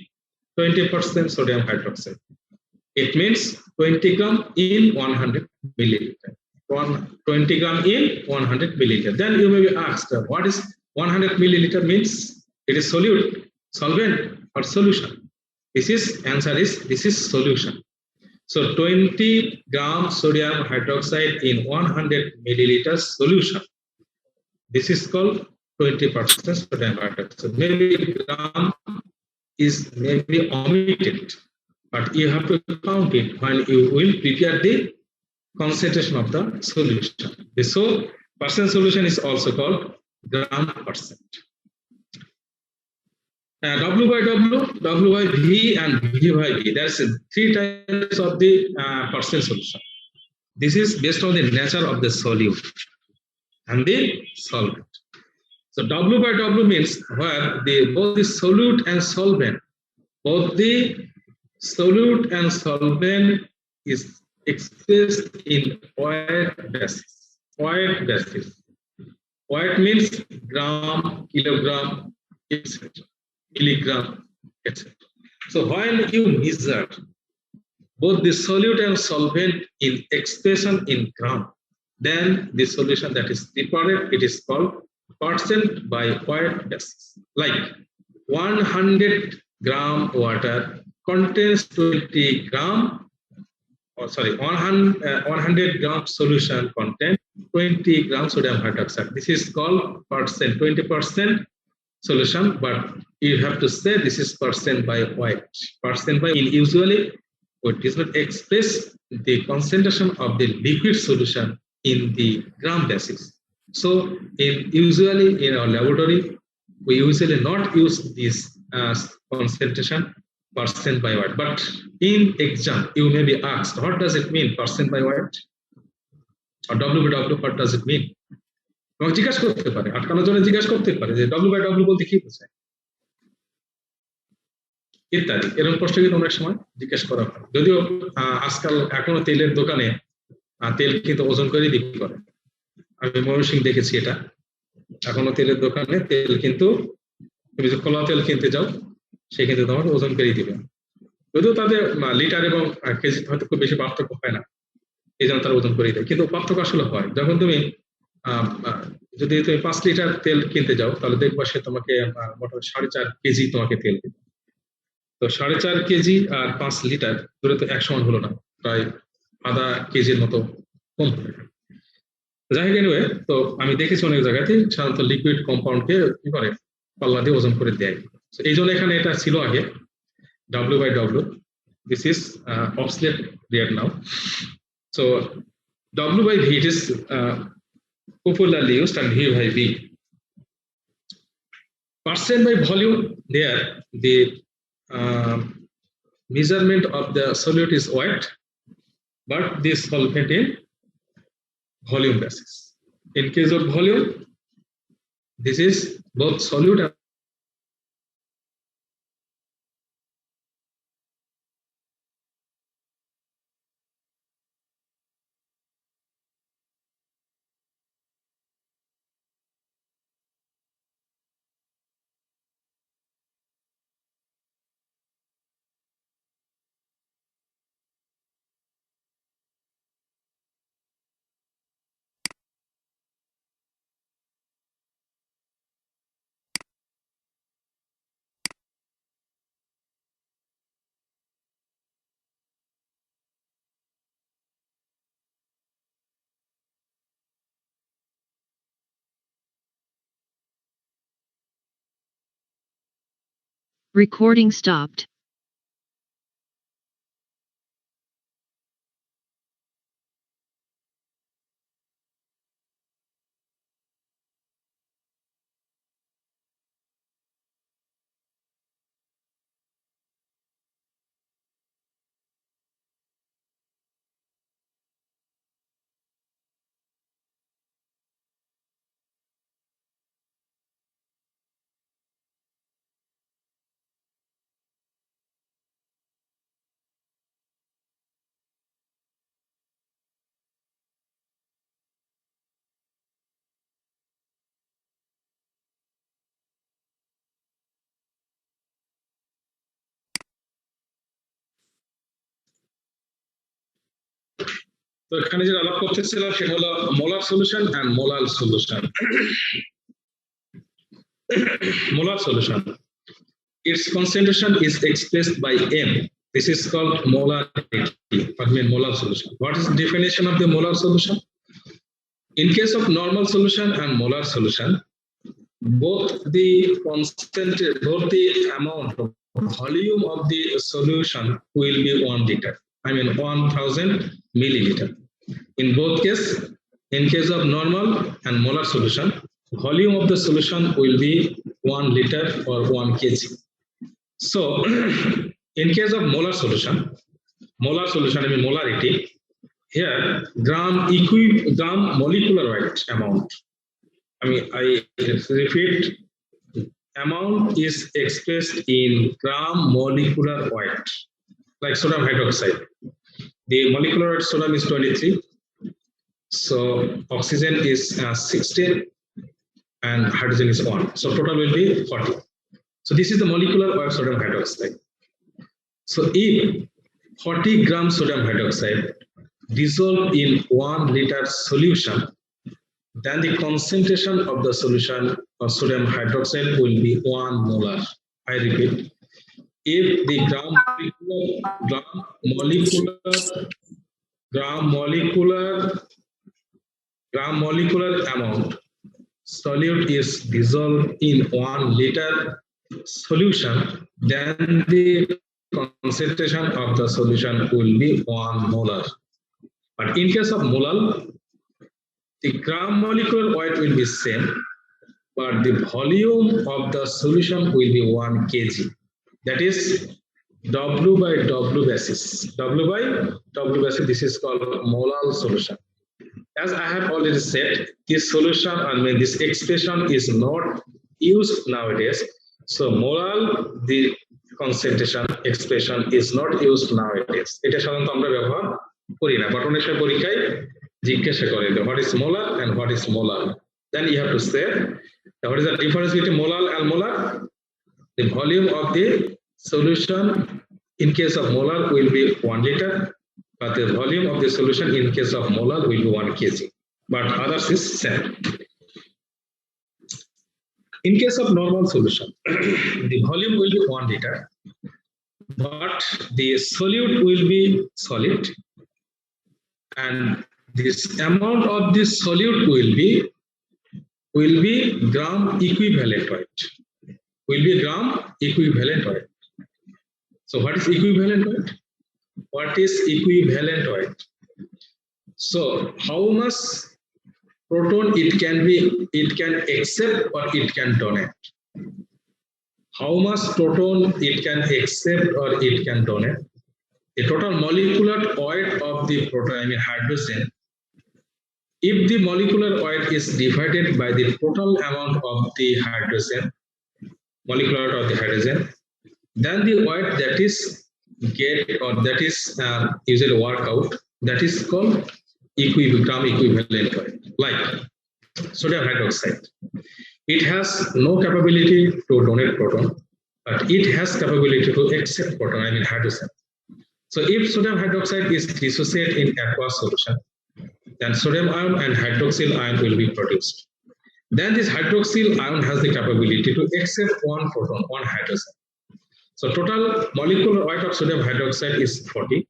20% sodium hydroxide. It means 20 gram in 100 milliliter. 20 gram in 100 milliliter. Then you may be asked, what is 100 milliliter means? It is solute, solvent, or solution. This is solution. So 20 gram sodium hydroxide in 100 milliliters solution. This is called 20% sodium hydroxide. Maybe gram is maybe omitted, but you have to count it when you will prepare the concentration of the solution. So percent solution is also called gram percent. W by W, W by V, and V by V. There's 3 types of the percent solution. This is based on the nature of the solute and the solvent. So W by W means where both the solute and solvent is expressed in weight basis. Weight means gram, kilogram, etc. Milligram, etc. So when you measure both the solute and solvent in expression in gram, then the solution that is prepared, it is called percent by weight basis. Like 100 gram water contains 20 gram, 100 gram solution contains 20 gram sodium hydroxide. This is called percent, 20% solution, but you have to say this is percent by weight. Percent by usually it does not express the concentration of the liquid solution in the gram basis. So usually in our laboratory, we usually not use this concentration percent by weight. But in exam, you may be asked, what does it mean percent by weight? Or W by W, what does it mean? এবং জিজ্ঞাসা করতে পারে, আটকানোর জন্য জিজ্ঞাসা করতে পারে যে W by W বলতে কি বোঝায় ইত্যাদি। এরকম প্রশ্ন কিন্তু অনেক সময় জিজ্ঞেস করা হয়। যদিও আজকাল এখনো তেলের দোকানে তেল কিন্তু ওজন করে বিক্রি করে। আমি ময়মনসিংহ দেখেছি এটা। এখনো তেলের দোকানে তেল কিন্তু তুমি যে খোলা তেল কিনতে যাও সে কিন্তু তোমাকে ওজন করে দিবে। যদিও তাদের লিটার এবং কেজি হয়তো খুব বেশি পার্থক্য হয় না, এই জন্য তারা ওজন করে দেয়। কিন্তু পার্থক্য আসলে হয় যখন তুমি যদি তুমি 5 লিটার তেল কিনতে যাও তাহলে দেখবা সে তোমাকে মোটামুটি 4.5 কেজি তোমাকে তেল দেবে। তো 4.5 কেজি আর 5 লিটার ধরে তো এক সমান হলো না, প্রায় আধা কেজির মতো কম হবে। যাই হোক এনিওয়ে, তো আমি দেখেছি অনেক জায়গাতে সাধারণত লিকুইড কম্পাউন্ডকে কি করে পাল্লা দিয়ে ওজন করে দেয়। এই জন্য এখানে এটা ছিল আগে W by W. This is obsolete there now. So W by V it is popularly used and V by V. Percent by volume there the measurement of the solute is weight, but this solvent in volume basis. In case of volume, this is both solute and Recording stopped. তো এখানে যে আলাপ করতেছিলাম সেটা হলো molar solution and molal solution. Molar solution, its concentration is expressed by M. This is called molarity. I mean molar solution. What is the definition of the molar solution? In case of normal solution and molar solution, both the amount of volume of the solution will be 1 liter. I mean 1000 milliliter. In both cases, in case of normal and molar solution, volume of the solution will be 1 liter or 1 kg. So in case of molar solution, I mean molarity, here gram molecular weight amount, I mean I repeat, amount is expressed in gram molecular weight, like sodium hydroxide. The molecular weight sodium is 23, so oxygen is 16 and hydrogen is 1, so total will be 40. So this is the molecular weight sodium hydroxide. So if 40 grams sodium hydroxide dissolved in 1 liter solution, then the concentration of the solution of sodium hydroxide will be 1 molar. I repeat, if the gram molecular amount solute is dissolved in 1 liter solution, then the concentration of the solution will be 1 molar. But in case of molar, the gram molecular weight will be same, but the volume of the solution will be 1 kg. That is W by W basis. W by W basis, this is called molar solution. As I have already said, this solution, I mean this expression is not used nowadays. So molar, the concentration expression is not used nowadays. এটা সাধারণত আমরা ব্যবহার করি না, but অনেক সময় পরীক্ষায় জিজ্ঞাসা করে what is molar and what is molar. Then you have to say what is the difference between molar and molar. The volume of the solution in case of molar will be 1 liter, but the volume of the solution in case of molar will be 1 kg, but others is same. In case of normal solution, the volume will be 1 liter, but the solute will be solid, and this amount of this solute will be gram equivalent weight. Will be gram equivalent weight. So what is equivalent weight? What is equivalent weight? So how much proton it can accept or it can donate. How much proton it can accept or it can donate. The total molecular weight of the proton, I mean hydrogen, if the molecular weight is divided by the total amount of the hydrogen, molecular weight of the hydrogen, then the weight that is get or that is usually work out, that is called gram equivalent weight. Like sodium hydroxide, it has no capability to donate proton, but it has capability to accept proton, I mean hydrogen. So if sodium hydroxide is dissociated in aqueous solution, then sodium ion and hydroxyl ion will be produced. Then this hydroxyl ion has the capability to accept 1 proton, 1 hydrogen. So total molecular weight of sodium hydroxide is 40,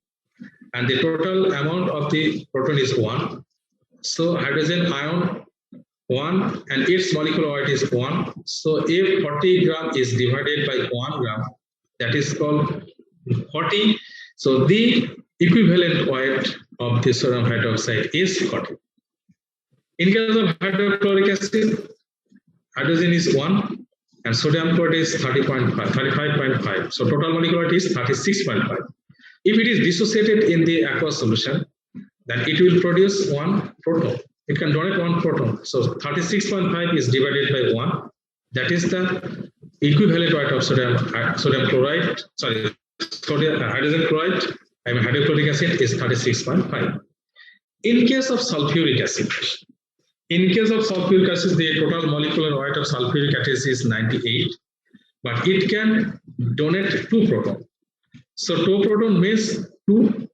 and the total amount of the proton is 1. So hydrogen ion 1 and its molecular weight is 1. So if 40 gram is divided by 1 gram, that is called 40. So the equivalent weight of the sodium hydroxide is 40. In case of hydrochloric acid, hydrogen is 1 and sodium chloride is 35.5. So total molecular weight is 36.5. If it is dissociated in the aqueous solution, then it will produce 1 proton. It can donate 1 proton. So 36.5 is divided by 1. That is the equivalent weight of sodium chloride. Sorry, hydrogen chloride. I mean hydrochloric acid is 36.5. In case of sulfuric acid, the total molecular weight of sulfuric acid is 98, but it can donate 2 proton. So 2 proton means 2.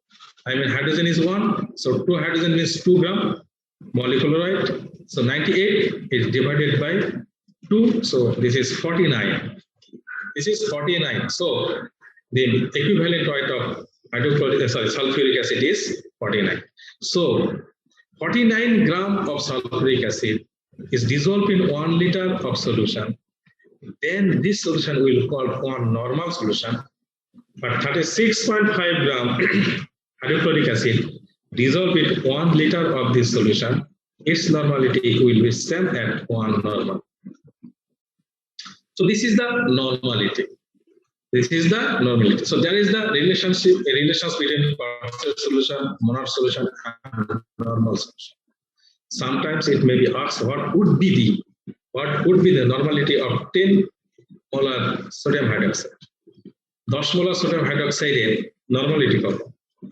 I mean hydrogen is 1. So 2 hydrogen means 2 gram molecular weight. So 98 is divided by 2. So this is 49. This is 49. So the equivalent weight of sulfuric acid is 49. So 49 gram of sulfuric acid is dissolved in 1 liter of solution. Then this solution will be called 1 normal solution. But 36.5 gram hydrochloric acid dissolved in 1 liter of this solution, its normality will be same at 1 normal. So this is the normality. This is the normality. So there is the relations between partial solution, monod solution, and normal solution. Sometimes it may be asked what would be the normality of 10 molar sodium hydroxide. 10 molar sodium hydroxide normality কত?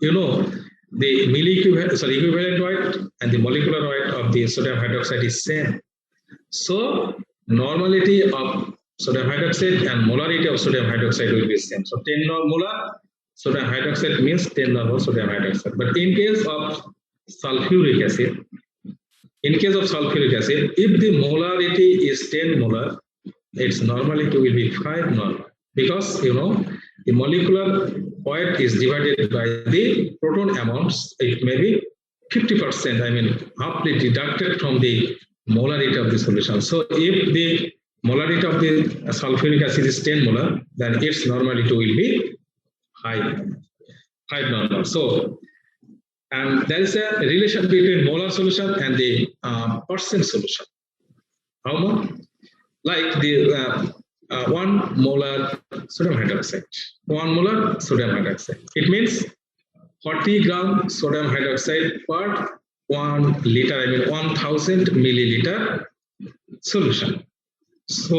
You know the equivalent weight and the molecular weight of the sodium hydroxide is same. So normality of sodium hydroxide and molarity of sodium hydroxide will be same. So 10 molar sodium hydroxide means 10 normal sodium hydroxide. But in case of sulfuric acid, if the molarity is 10 molar, its normality will be 5 normal, because you know the molecular weight is divided by the proton amounts. It may be 50%, I mean roughly deducted from the molarity of the solution. So if the molarity of the sulfuric acid is 10 molar, then its normality will be 5 normal. So, and there is a relation between molar solution and the percent solution. How much? Like the 1 molar sodium hydroxide, 1 molar sodium hydroxide. It means 40 gram sodium hydroxide per 1 liter, I mean 1000 milliliter solution. So,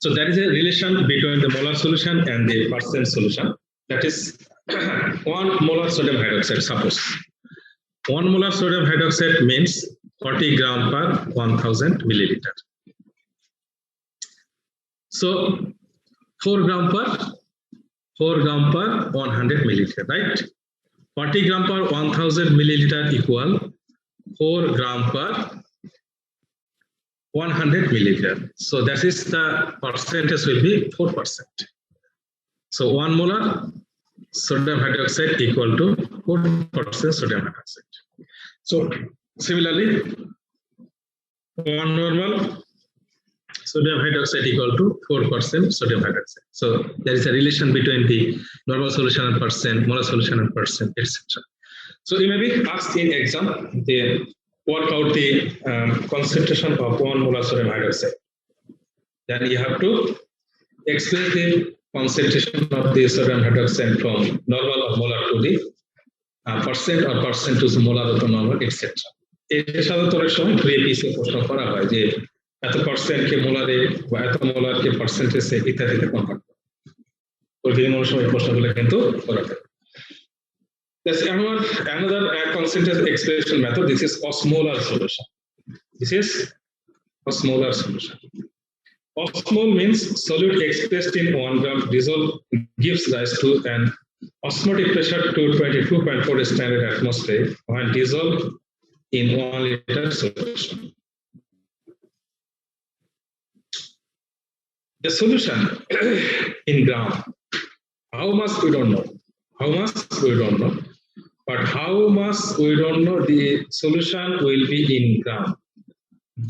so there is a relation between the molar solution and the percent solution. That is 1 molar sodium hydroxide. Suppose 1 molar sodium hydroxide means 40 gram per 1000 milliliter. So 4 gram per 100 milliliter, right? 40 gram per 1000 milliliter equal 4 gram per 100 milliliter. So that is the percentage will be 4%. So 1 molar sodium hydroxide equal to 4% sodium hydroxide. So similarly, 1 normal sodium hydroxide equal to 4% sodium hydroxide. So there is a relation between the normal solution and percent, molar solution and percent, etc. So you may be asked in exam, they work out the concentration of 1 molar sodium hydroxide. Then you have to express the concentration of the sodium hydroxide from normal or molar to the percent or percent to molar to normal, etc. এটা সাধারণত অনেক সময় প্রিপিসে প্রশ্ন করা হয় যে এত percent কে মোলারে বা এত মোলার কে পার্সেন্টেজে ইত্যাদিতে কনভার্ট করে। ওই বিভিন্ন সময় প্রশ্নগুলো কিন্তু করা হয়। There's another concentration expression method. This is osmolar solution. This is osmolar solution. Osmol means solute expressed in 1 gram dissolve gives rise to an osmotic pressure to 22.4 standard atmosphere when dissolved in 1 liter solution. The solution in gram, how much we don't know. How much we don't know. But how much we don't know the solution will be in gram.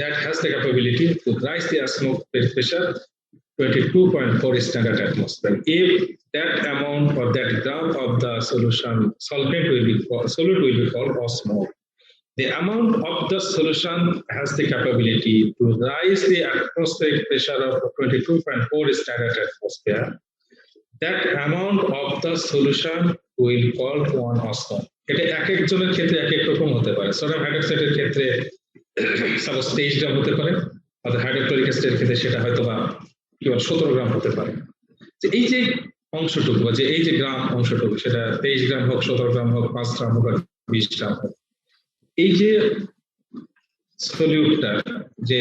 That has the capability to rise the atmospheric pressure 22.4 standard atmosphere. If that amount or that gram of the solution solvent will be called osmol. The amount of the solution has the capability to rise the atmospheric pressure of 22.4 standard atmosphere. That amount of the solution will be called 1 osmol. এটা এক একজনের ক্ষেত্রে এক এক রকম হতে পারে। Sodium হাইড্রোক্সাইডের ক্ষেত্রে সাপোজ 23 গ্রাম হতে পারে, আর হাইড্রোক্লোরিক অ্যাসিডের ক্ষেত্রে সেটা হয়তো বা 17 গ্রাম হতে পারে। এই যে অংশটুকু বা যে এই যে গ্রাম অংশটুকু সেটা 23 গ্রাম হোক, 17 গ্রাম হোক, 5 গ্রাম হোক, 20 গ্রাম হোক, এই যে সলিউটটা যে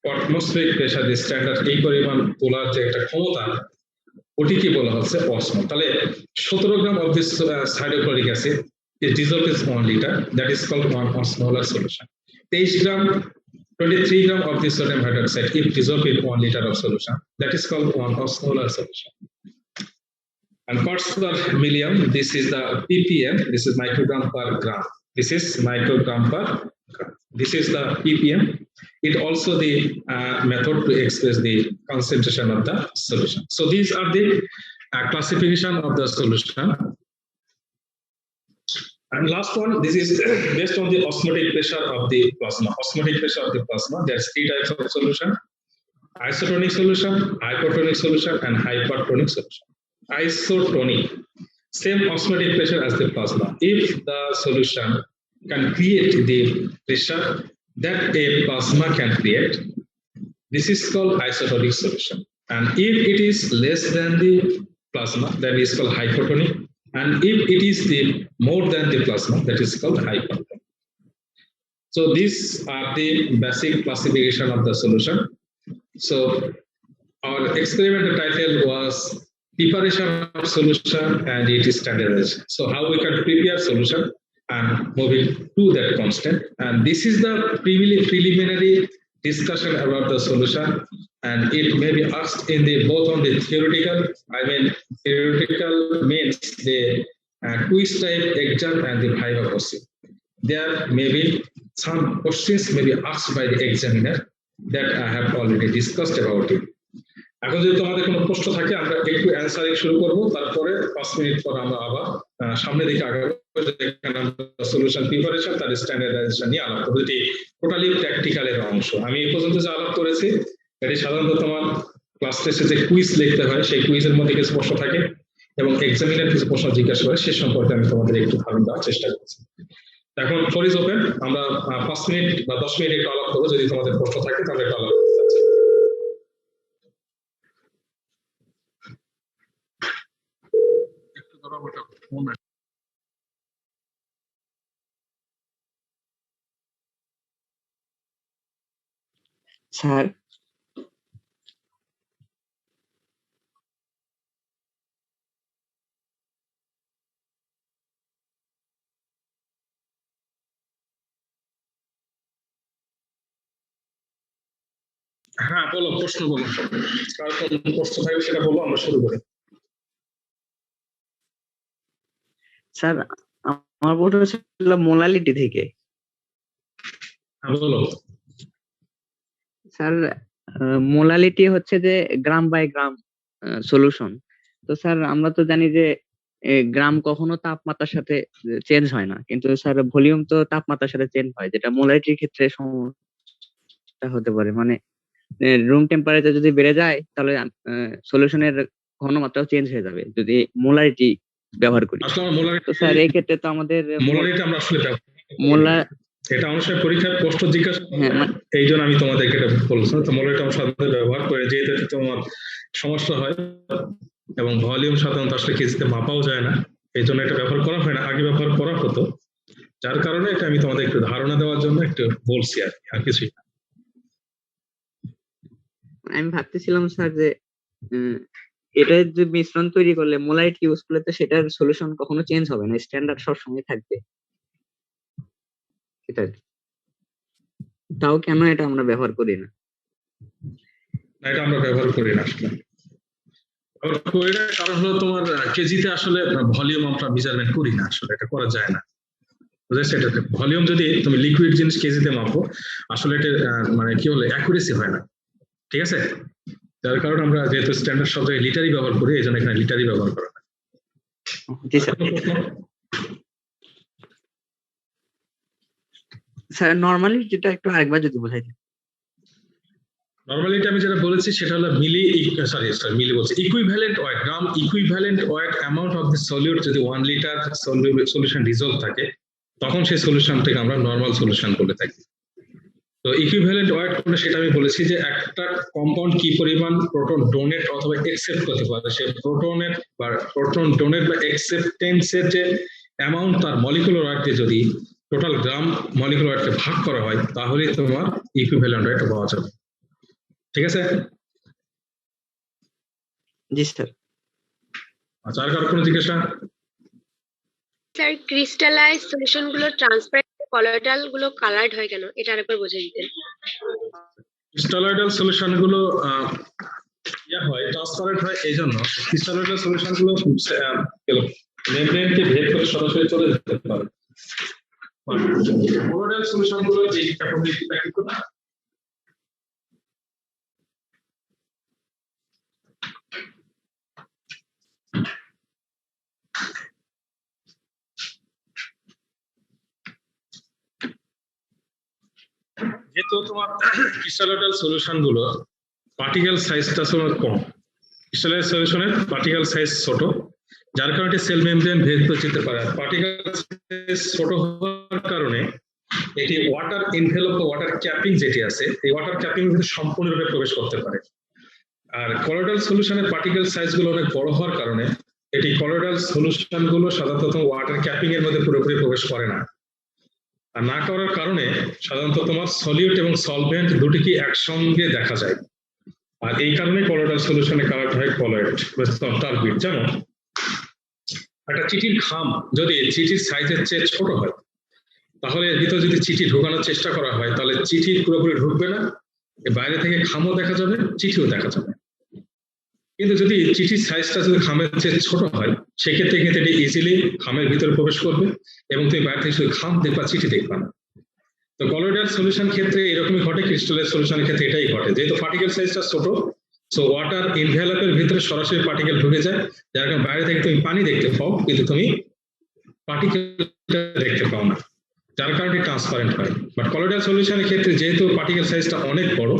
অ্যাটমসফিয়ারিক প্রেসার যে স্ট্যান্ডার্ড এই পরিমাণ তোলার যে একটা ক্ষমতা, ওটিকে বলা হচ্ছে osmol. তাহলে 17 গ্রাম of this hydrochloric acid is dissolved in 1 liter, that is called 1 osmolar solution. 23 gram 23 gram of this sodium hydroxide if dissolved in 1 liter of solution, that is called 1 osmolar solution. And parts per million, this is the ppm, this is microgram per gram. This is microgram per gram. This is the ppm. It also the method to express the concentration of the solution. So these are the classification of the solution. And last one, this is based on the osmotic pressure of the plasma. Osmotic pressure of the plasma. There's 3 types of solution. isotonic solution, hypertonic solution, and hypertonic solution. Isotonic, same osmotic pressure as the plasma. If the solution can create the pressure that a plasma can create, this is called isotonic solution. And if it is less than the plasma, that is called hypertonic. And if it is the more than the plasma, that is called hypertonic. So these are the basic classification of the solution. So our experimental title was preparation of solution and it is standardized. So how we can prepare solution and moving to that constant. And this is the preliminary discussion about the solution, and it may be asked in the both on the theoretical. I mean, theoretical means the quiz type exam and the viva question. There may be some questions may be asked by the examiner that I have already discussed about it. এখন যদি তোমাদের কোনো প্রশ্ন থাকে আমরা একটু answering শুরু করব, তারপরে 5 মিনিট পর আমরা আবার সামনে দিকে আগাবো, যেখানে আমরা সলিউশন প্রিপারেশন তার স্ট্যান্ডার্ডাইজেশন নিয়ে আলাপ করব। এটি টোটালি প্র্যাকটিক্যালের অংশ। আমি এই পর্যন্ত যে আলাপ করেছি এটি সাধারণত তোমার ক্লাস টেস্টে যে কুইজ লিখতে হয় সেই কুইজের মধ্যে কিছু প্রশ্ন থাকে এবং এক্সামিনার কিছু প্রশ্ন জিজ্ঞাসা করে, সে সম্পর্কে আমি তোমাদের একটু ধারণা দেওয়ার চেষ্টা করছি। এখন ফ্লোর ইজ ওপেন, আমরা 5 মিনিট বা 10 মিনিট একটু আলাপ করবো, যদি তোমাদের প্রশ্ন থাকে তাহলে একটু আলাপ করতে চাচ্ছি। স্যার, হ্যাঁ বলো, প্রশ্ন বলো, কার কোন প্রশ্ন থাকে সেটা বলো, আমরা শুরু করি। স্যার আমার প্রশ্ন ছিল মোলালিটি থেকে। হ্যাঁ বলো। স্যার মোলালিটি হচ্ছে যে গ্রাম বাই গ্রাম সলিউশন। তো স্যার আমরা তো জানি যে গ্রাম কখনো তাপমাত্রার সাথে চেঞ্জ হয় না, কিন্তু স্যার ভলিউম তো তাপমাত্রার সাথে চেঞ্জ হয়, যেটা মোলালিটির ক্ষেত্রে সমস্যা হতে পারে। মানে রুম টেম্পারেচার যদি বেড়ে যায় তাহলে সলিউশনের ঘনমাত্রাও চেঞ্জ হয়ে যাবে যদি মোলারিটি ব্যবহার করি। তো স্যার এই ক্ষেত্রে তো আমাদের মোলারিটি আমরা আসলে মোলা এটা অনেক পরীক্ষার প্রশ্ন জিজ্ঞাসা, এই জন্য আমি তোমাদেরকে এটা বলছিলাম। তো মোলারিটি আমরা সাধারণত ব্যবহার করে, যেহেতু তোমার সমস্যা হয় এবং ভলিউম সাধারণত আসলে কেজিতে মাপাও যায় না, এই জন্য এটা ব্যবহার করা হয় না। আগে ব্যবহার করা হতো, যার কারণে এটা আমি তোমাদের একটু ধারণা দেওয়ার জন্য একটু বলছি আর কিছুই। আমি ভাবতেছিলাম স্যার যে এটা যে মিশ্রণ তৈরি করলে মোলারিটি ইউজ করলে তো সেটার সলিউশন কখনো চেঞ্জ হবে না, স্ট্যান্ডার্ড সবসময় থাকবে। তাও কেন এটা আমরা ব্যবহার করি না? এটা আমরা ব্যবহার করি না আসলে, কারণ হলো তোমার কেজিতে আসলে ভলিউম আমরা মেজারমেন্ট করি না, আসলে এটা করা যায় না। ভলিউম যদি তুমি লিকুইড জিনিস কেজিতে মাপো, আসলে এটা মানে কি বলে অ্যাকুরেসি হয় না, ঠিক আছে? যার কারণে আমরা যেহেতু স্ট্যান্ডার্ড সব জায়গায় লিটারই ব্যবহার করি, এই জন্য এখানে লিটারই ব্যবহার করা হয়। জি স্যার। স্যার নরমালি যেটা একটু আরেকবার যদি বোঝাই দিন। নরমালিটি আমি যেটা বলেছি সেটা হলো মিলি বলছি equivalent wait, gram equivalent wait amount of the solute যদি 1 লিটার সলিউশন ডিজলভ থাকে, তখন সেই সলিউশনটাকে আমরা নরমাল সলিউশন বলে থাকি। তো ইকুইভ্যালেন্ট ওয়েট মানে সেটা আমি বলেছি যে একটা কম্পাউন্ড কি পরিমাণ প্রোটন ডোনেট অথবা একসেপ্ট করতে পারে, সে প্রোটনের বা প্রোটন ডোনেট বা একসেপ্টেন্সের যে অ্যামাউন্ট তার মলিকুলার ওয়েটকে যদি টোটাল গ্রাম মলিকুলার ওয়েটকে ভাগ করা হয়, তাহলে তোমার ইকুইভ্যালেন্ট ওয়েট পাওয়া যাবে। ঠিক আছে? জি স্যার। আচ্ছা, আর কারো কোনো জিজ্ঞাসা? স্যার ক্রিস্টালাইজ সলিউশন গুলো ট্রান্সপারেন্ট, কলয়েডাল গুলো কালারড হয় কেন, এটা আরেকবার বুঝিয়ে দিতেন। ক্রিস্টালয়েডাল সলিউশন গুলো হয় ট্রান্সপারেন্ট হয় এই জন্য, ক্রিস্টালয়েডাল সলিউশন গুলো মেমব্রেনকে ভেদ করে সরাসরি চলে যেতে পারে। কলয়েডাল সলিউশন গুলো এই ক্যাপাবিলিটি থাকে না। যেহেতু তোমার ক্রিস্টালয়েডাল সলিউশন গুলো পার্টিকেল সাইজটা কম, ক্রিস্টালাইজ সলিউশনের পার্টিকেল সাইজ ছোট, যার কারণে সেল মেমব্রেন ভেদ করে যেতে পারে। পার্টিকেল সাইজ ছোট হওয়ার কারণে এটি ওয়াটার এনভেলপ বা ওয়াটার ক্যাপিং যেটি আছে, এই ওয়াটার ক্যাপিং এর ভিতরে সম্পূর্ণরূপে প্রবেশ করতে পারে। আর কলোয়েডাল সলিউশনের পার্টিকেল সাইজ গুলো অনেক বড় হওয়ার কারণে এটি কলোয়েডাল সলিউশন গুলো সাধারণত ওয়াটার ক্যাপিং এর মধ্যে পুরোপুরি প্রবেশ করে না। আর না করার কারণে সাধারণত তোমার সলিউট এবং সলভেন্ট দুটিকে একসঙ্গে দেখা যায়। আর এই কারণে কলোয়েডাল সলিউশনে কালার হয় কলোয়েড টার্বিড। যেমন একটা চিঠির খাম যদি চিঠির সাইজের চেয়ে ছোট হয়, তাহলে এর ভিতরে যদি চিঠি ঢোকানোর চেষ্টা করা হয় তাহলে চিঠি পুরোপুরি ঢুকবে না, বাইরে থেকে খামও দেখা যাবে, চিঠিও দেখা যাবে। কিন্তু যদি চিঠির সাইজটা যদি খামের চেয়ে ছোট হয়, সেক্ষেত্রে কিন্তু এটি ইজিলি খামের ভিতরে প্রবেশ করবে এবং তুমি বাইরে থেকে শুধু খাম দেখবা, চিঠি দেখবা না। তো কলোয়েডাল সলিউশন ক্ষেত্রে এরকমই ঘটে, ক্রিস্টালাইজ সলিউশনের ক্ষেত্রে এটাই ঘটে। যেহেতু পার্টিকেল সাইজটা ছোট, সো ওয়াটার এনভেলপের ভিতরে সরাসরি পার্টিকেল ঢুকে যায়, যার কারণে বাইরে থেকে তুমি পানি দেখতে পাও কিন্তু তুমি পার্টিকেলটা দেখতে পাও না, যার কারণে ট্রান্সপারেন্ট হয়। বাট কলোয়েডাল সলিউশনের ক্ষেত্রে যেহেতু পার্টিকেল সাইজটা অনেক বড়,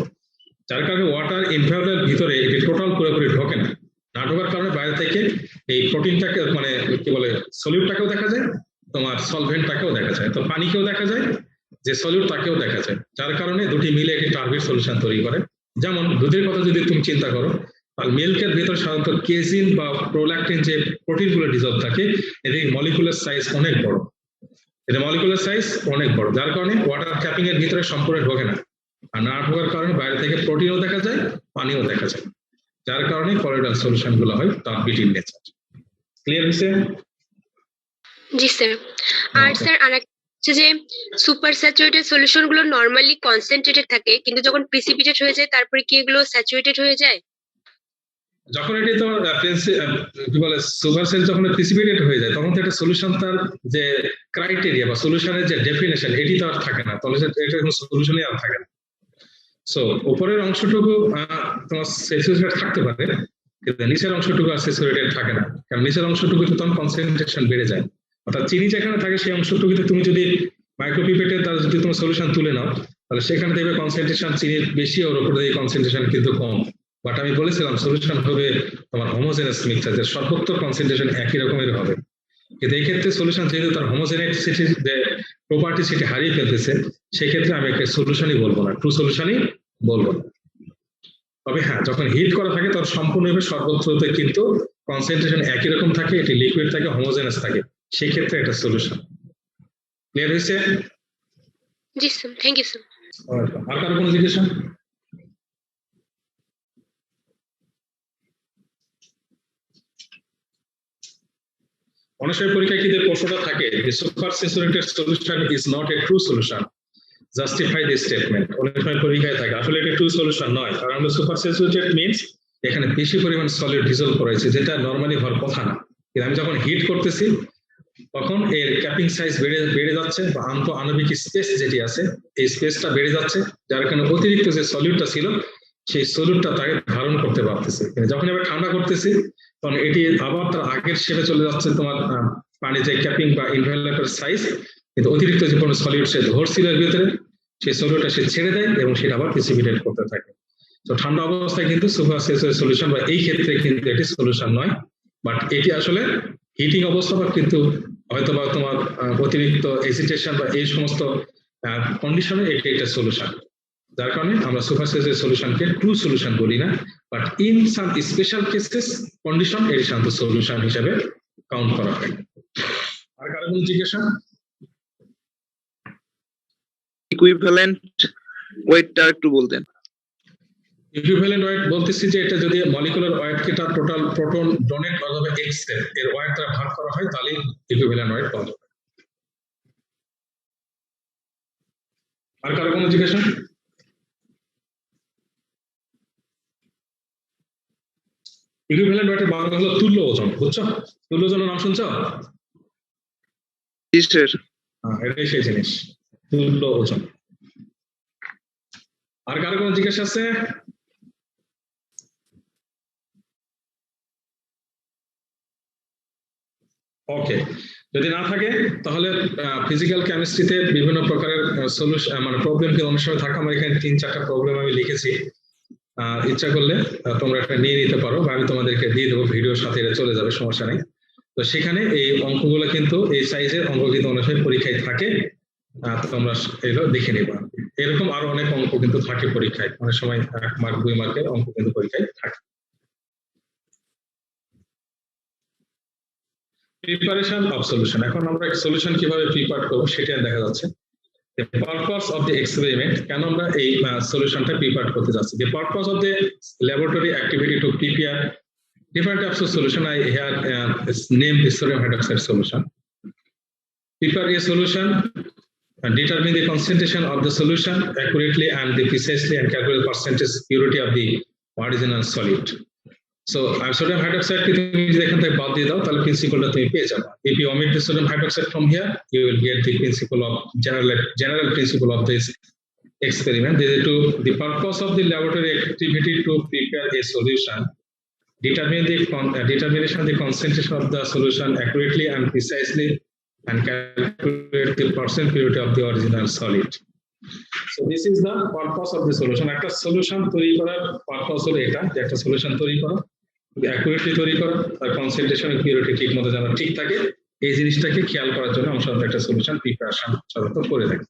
যার কারণে ওয়াটার এনভেলপের ভিতরে এটি টোটাল পুরোপুরি ঢোকে না। না ঢোকার কারণে বাইরে থেকে এই প্রোটিনটাকে মানে কি বলে সলিউটটাকেও দেখা যায়, তোমার সলভেন্টটাকেও দেখা যায়, তো পানিকেও দেখা যায়, যে সলিউট তাকেও দেখা যায়, যার কারণে দুটি মিলে একটি টার্বিড সলিউশন তৈরি করে। যেমন দুধের কথা যদি তুমি চিন্তা করো, আর মিল্কের ভিতরে সাধারণত কেজিন বা প্রোল্যাকটিন যে প্রোটিন গুলো ডিজলভ থাকে, এদের মলিকুলার সাইজ অনেক বড়, এদের মলিকুলার সাইজ অনেক বড়, যার কারণে ওয়াটার ক্যাপিং এর ভিতরে সম্পূর্ণ ঢোকে না। আর না ঢোকার কারণে বাইরে থেকে প্রোটিনও দেখা যায়, পানিও দেখা যায়, যার কারণে কলোয়েডাল সলিউশন গুলো হয় টার্বিড ইন নেচার। ক্লিয়ার হয়েছে? জি স্যার। আর স্যার আরেকটা হচ্ছে যে সুপার স্যাচুরেটেড সলিউশন গুলো নরমালি কনসেন্ট্রেটেড থাকে, কিন্তু যখন প্রিসিপিটেড হয়ে যায় তারপরে কি এগুলো স্যাচুরেটেড হয়ে যায়? যখন এটি তোমার কি বলে সুপার সেল যখন প্রিসিপিটেড হয়ে যায়, তখন তো একটা সলিউশন তার যে ক্রাইটেরিয়া বা সলিউশনের যে ডেফিনেশন এটি তো আর থাকে না, তাহলে এটা কোনো সলিউশনই আর থাকে না। সো উপরের অংশটুকু তোমার স্যাচুরেটেড থাকতে পারে, কিন্তু নিচের অংশটুকু আর স্যাচুরেটেড থাকে না, কারণ নিচের অংশটুকুতে তখন কনসেন্ট্রেশন বেড়ে যায়। অর্থাৎ চিনি যেখানে থাকে সেই অংশটুকুতে তুমি যদি মাইক্রোপিপেটের দ্বারা যদি তোমার সলিউশন তুলে নাও, তাহলে সেখানে দেখবে কনসেন্ট্রেশন চিনির বেশি, ওর উপরে এই কনসেন্ট্রেশন কিন্তু কম। বাট আমি বলেছিলাম সলিউশন হবে তোমার হোমোজেনাস মিক্সচার, যে সর্বোচ্চ কনসেন্ট্রেশন একই রকমের হবে। কিন্তু এই ক্ষেত্রে সলিউশন যেহেতু তার হোমোজেনিটির যে প্রপার্টি সেটি হারিয়ে ফেলতেছে, সেক্ষেত্রে আমি একটা সলিউশনই বলবো না, ট্রু সলিউশনই বলবো না। তবে হ্যাঁ, যখন হিট করা থাকে তখন সম্পূর্ণভাবে সর্বোচ্চতে কিন্তু কনসেন্ট্রেশন একই রকম থাকে, এটি লিকুইড থাকে, হোমোজেনাস থাকে, সেই ক্ষেত্রে এটা সলিউশন। ক্লিয়ার হয়েছে? জি স্যার, থ্যাংক ইউ স্যার। আর কারো কোনো জিজ্ঞাসা? অনেক সময় পরীক্ষায় কি যে প্রশ্নটা থাকে যে super saturated solution is not a true solution, justify this statement. অনেক সময় পরীক্ষায় থাকে, আসলে এটা ট্রু সলিউশন নয়, কারণ সুপার স্যাচুরেটেড মিন্স এখানে বেশি পরিমাণ সলিড ডিজলভ করেছে, যেটা নরমালি হওয়ার কথা না। কিন্তু আমি যখন হিট করতেছি তখন এর ক্যাপিং সাইজ বেড়ে যাচ্ছে, বা আণবিক স্পেস যেটি আছে এই স্পেসটা বেড়ে যাচ্ছে, যার কারণে অতিরিক্ত যে সলিউটটা ছিল সেই সলিউটটা তাকে ধারণ করতে পারতেছে। যখন এবার ঠান্ডা করতেছি তখন এটি আবার তার আগের শেপে চলে যাচ্ছে, তোমার পানি যে ক্যাপিং বা ইনভেলপের সাইজ, কিন্তু অতিরিক্ত যে কোনো সলিউট সে ধরছিল এর ভিতরে, সেই সলিউটটা সে ছেড়ে দেয় এবং সেটা আবার প্রিসিপিটেট করতে থাকে। তো ঠান্ডা অবস্থায় কিন্তু সুপার স্যাচুরেটেড সলিউশন, বা এই ক্ষেত্রে কিন্তু এটি সলিউশন নয়, বাট এটি আসলে হিটিং অবস্থা বা কিন্তু হয়তো বা তোমার অতিরিক্ত এসিটেশন বা এই সমস্ত কন্ডিশনে এটি একটা সলিউশন, যার কারণে আমরা সুপার স্যাচুরেটেড সলিউশনকে ট্রু সলিউশন বলি না, but in some special cases condition এর শান্ত সলিউশন হিসেবে কাউন্ট করা হয়। আর কারো কোনো জিজ্ঞাসা? ইকুইভ্যালেন্ট ওয়েটটা একটু বলতেন। ইকুইভ্যালেন্ট ওয়েট বলতেছি যে এটা যদি মলিকুলার ওয়েটকে তার টোটাল প্রোটন ডোনেট অথবা এক্স এর ওয়েট দ্বারা ভাগ করা হয়, তাহলে ইকুইভ্যালেন্ট ওয়েট পাওয়া যাবে। আর কারো কোনো জিজ্ঞাসা? ইকুইভ্যালেন্ট ওয়েটের বাংলা হলো তুল্য ওজন, বুঝছো? তুল্য ওজনের নাম শুনছো? জি স্যার। এটাই সেই জিনিস, তুল্য ওজন। আর কারো কোনো জিজ্ঞাসা আছে? ওকে, যদি না থাকে তাহলে ফিজিক্যাল কেমিস্ট্রিতে বিভিন্ন প্রকারের সলিউশন মানে প্রবলেম কি অনেক সময় থাকে। আমার এখানে 3-4টা প্রবলেম আমি লিখেছি, ইচ্ছা করলে তোমরা এটা নিয়ে নিতে পারো, বা আমি তোমাদেরকে দিয়ে দেবো, ভিডিওর সাথে এটা চলে যাবে, সমস্যা নেই। তো সেখানে এই অঙ্কগুলো কিন্তু, এই সাইজের অঙ্ক কিন্তু অনেক সময় পরীক্ষায় থাকে, তোমরা এগুলো দেখে নিবা। এরকম আরো অনেক অঙ্ক কিন্তু থাকে পরীক্ষায়, অনেক সময় 1 মার্ক 2 মার্কের অঙ্ক কিন্তু পরীক্ষায় থাকে। প্রিপারেশন অফ সলিউশন, এখন আমরা সলিউশন কিভাবে প্রিপেয়ার করব সেটা দেখা যাচ্ছে। The purpose of the experiment, কেন আমরা এই সলিউশনটা প্রিপেয়ার করতে যাচ্ছি। The purpose of the laboratory activity to prepare different types of solution, I here named the sodium hydroxide solution. Prepare a solution and determine the concentration of the solution accurately and precisely, and calculate the percentage purity of the original solid. So sodium hydroxide কে তুমি যদি এখান থেকে বাদ দিয়ে দাও তাহলে প্রিন্সিপালটা তুমি পেয়ে যাবে। If you omit the sodium hydroxide from here, you will get the principle of general principle of this experiment. The purpose of the laboratory activity to prepare a solution, determination the concentration of the solution accurately and precisely, and calculate the percent purity of the original solid. So this is the purpose of the solution. একটা solution তৈরি করার purpose হলো এটা, যে একটা solution তৈরি করা, accurately তৈরি করা, আর কনসেন্ট্রেশন এবং পিউরিটি ঠিক মতো যেন ঠিক থাকে, এই জিনিসটাকে খেয়াল করার জন্য আমরা সাধারণত একটা সলিউশন প্রিপারেশন সাধারণত করে থাকি।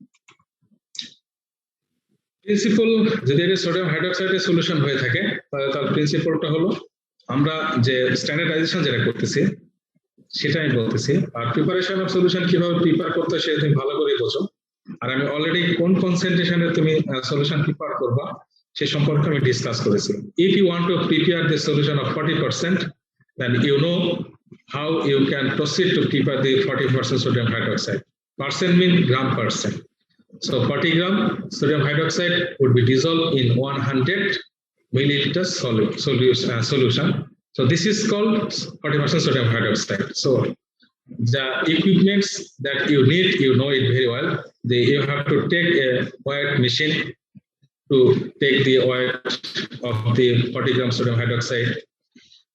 প্রিন্সিপল, যদি এটা সোডিয়াম হাইড্রোক্সাইডের সলিউশন হয়ে থাকে তাহলে তার প্রিন্সিপলটা হলো, আমরা যে স্ট্যান্ডার্ডাইজেশন যেটা করতেছি সেটা আমি বলতেছি। আর প্রিপারেশন অফ সলিউশন কিভাবে প্রিপেয়ার করতে হয় সেটা তুমি ভালো করে বোঝো। আর আমি অলরেডি কোন কনসেন্ট্রেশনে তুমি সলিউশন প্রিপেয়ার করবা সে সম্পর্কে আমি ডিসকাস করেছি। If you want to prepare the solution of 40%, then you know how you can proceed to prepare the 40% sodium hydroxide. Percent means gram percent. So 40 gram sodium hydroxide would be dissolved in 100 milliliter solution. So this is called 40% sodium hydroxide. So the equipments that you need, you know it very well. You have to take a weight machine to take the weight of the 40 gram sodium hydroxide.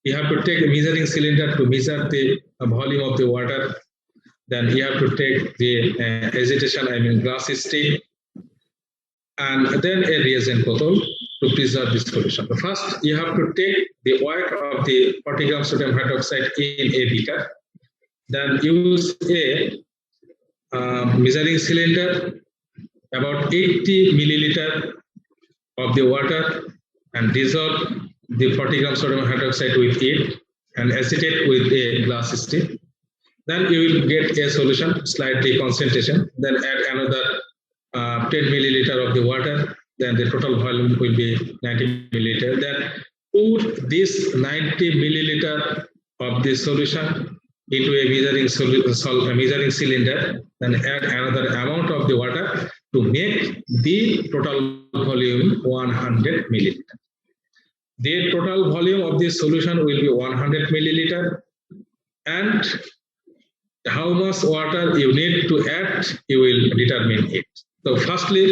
You have to take a measuring cylinder to measure the volume of the water. Then you have to take the agitation, glass stick, and then a reagent bottle to preserve the solution. But first, you have to take the weight of the 40 gram sodium hydroxide in a beaker. Then use a measuring cylinder, about 80 milliliter of the water, and dissolve the 40 gram sodium hydroxide with it, and acetate with a glass stick. Then you will get a solution, slightly concentration. Then add another 10 milliliter of the water. Then the total volume will be 90 milliliter. Then put this 90 milliliter of the solution into a measuring cylinder. Then add another amount of the water to make the total volume 100 milliliter. The total volume of this solution will be 100 milliliter, and how much water you need to add, you will determine it. So firstly,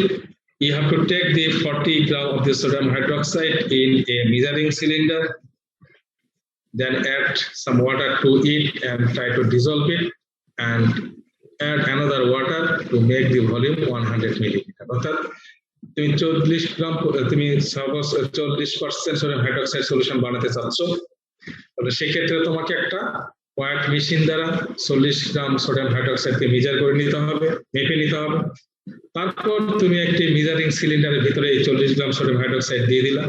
you have to take the 40 gram of the sodium hydroxide in a measuring cylinder, then add some water to it and try to dissolve it, and add another water to make the volume 100 milliliter. অর্থাৎ তুমি 40 গ্রাম, তুমি 40% sodium hydroxide solution বানাতে চাচ্ছ, তাহলে সেক্ষেত্রে তোমাকে একটা weight machine দ্বারা 40 গ্রাম সোডিয়াম হাইড্রোক্সাইডকে মেজার করে নিতে হবে, মেপে নিতে হবে। তারপর তুমি একটি মেজারিং সিলিন্ডারের ভিতরে এই 40 গ্রাম সোডিয়াম হাইড্রোক্সাইড দিয়ে দিলা।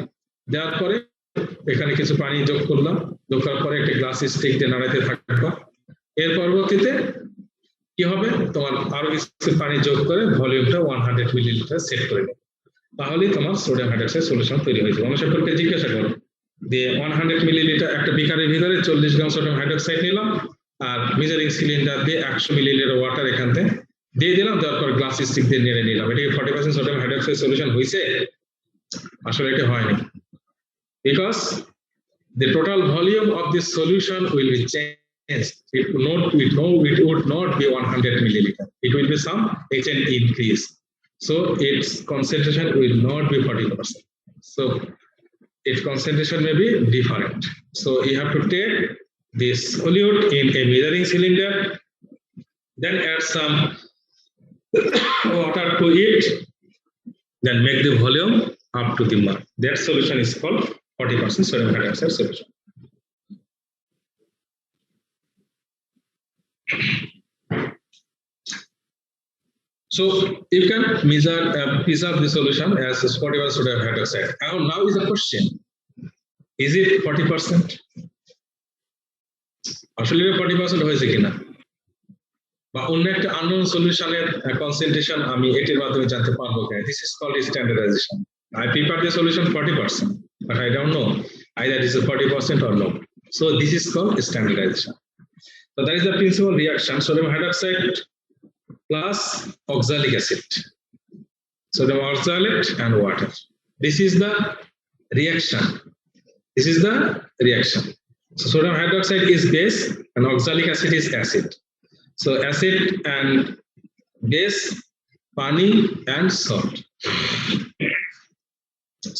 দেওয়ার পরে এখানে কিছু পানি যোগ করলাম, যোগ করার পরে একটা গ্লাস স্টিক দিয়ে নাড়াতে থাকবা। এর পরবর্তীতে কি হবে, তোমার আরো কিছু পানি যোগ করে ভলিউমটা 100 মিলিলিটার সেট করে দেবে, তাহলেই তোমার সোডিয়াম হাইড্রোক্সাইড সলিউশন তৈরি হয়ে যাবে। অনুসার করকে জিজ্ঞাসা করো যে 100 মিলিলিটার একটা বিকারের ভিতরে 40 গ্রাম সোডিয়াম হাইড্রোক্সাইড নিলাম, আর মেজারিং সিলিন্ডার দিয়ে 100 মিলিলিটার ওয়াটার এখান থেকে দিয়ে দিলাম, দেওয়ার পর গ্লাস স্টিক দিয়ে নেড়ে নিলাম। এটা কি 40% সোডিয়াম হাইড্রোক্সাইড সলিউশন হয়েছে? আসলে এটা হয়নি, because the total volume of this solution will be changed. It would not be 100 milliliter. It will be some HN increase. So its concentration will not be 40%. So its concentration may be different. So you have to take this solute in a measuring cylinder, then add some water to it, then make the volume up to the mark. That solution is called 40% sodium hydroxide solution. So you can preserve the solution as 40% sodium hydroxide. Now is the question: is it 40%? আসলে 40% হয়েছে কিনা, বা অন্য একটা unknown সলিউশনের concentration আমি এটির মাধ্যমে জানতে পারবো কিনা? This is called standardization. I prepare the solution 40%, but I don't know either it is 40% or no. So this is called standardization. So that is the principal reaction: sodium hydroxide plus oxalic acid, sodium oxalate and water. This is the reaction. This is the reaction. So sodium hydroxide is base and oxalic acid is acid. So acid and base, pani and salt.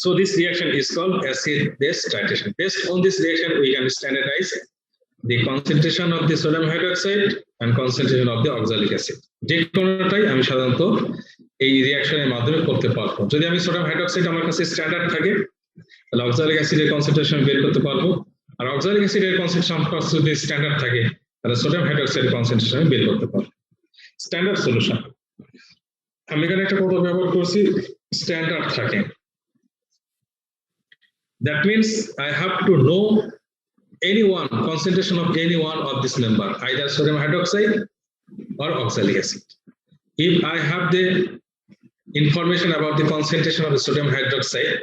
So this reaction is called acid-base titration. Based on this reaction, we can standardize the concentration of the sodium hydroxide and concentration of the oxalic acid. যে কোনোটাই আমি সাধারণত এই রিঅ্যাকশনের মাধ্যমে করতে পারবো। যদি আমি সোডিয়াম হাইড্রোক্সাইড আমার কাছে স্ট্যান্ডার্ড থাকে, তাহলে অক্সালিক অ্যাসিডের কনসেন্ট্রেশন বের করতে পারবো। আর অক্সালিক অ্যাসিডের কনসেন্ট্রেশন যদি স্ট্যান্ডার্ড থাকে, তাহলে সোডিয়াম হাইড্রোক্সাইডের কনসেন্ট্রেশন বের করতে পারবো। স্ট্যান্ডার্ড সলিউশন আমি এখানে একটা কথা ব্যবহার করছি, স্ট্যান্ডার্ড থাকে। That means I have to know concentration of any one of this member, either sodium hydroxide or oxalic acid. If I have the information about the concentration of the sodium hydroxide,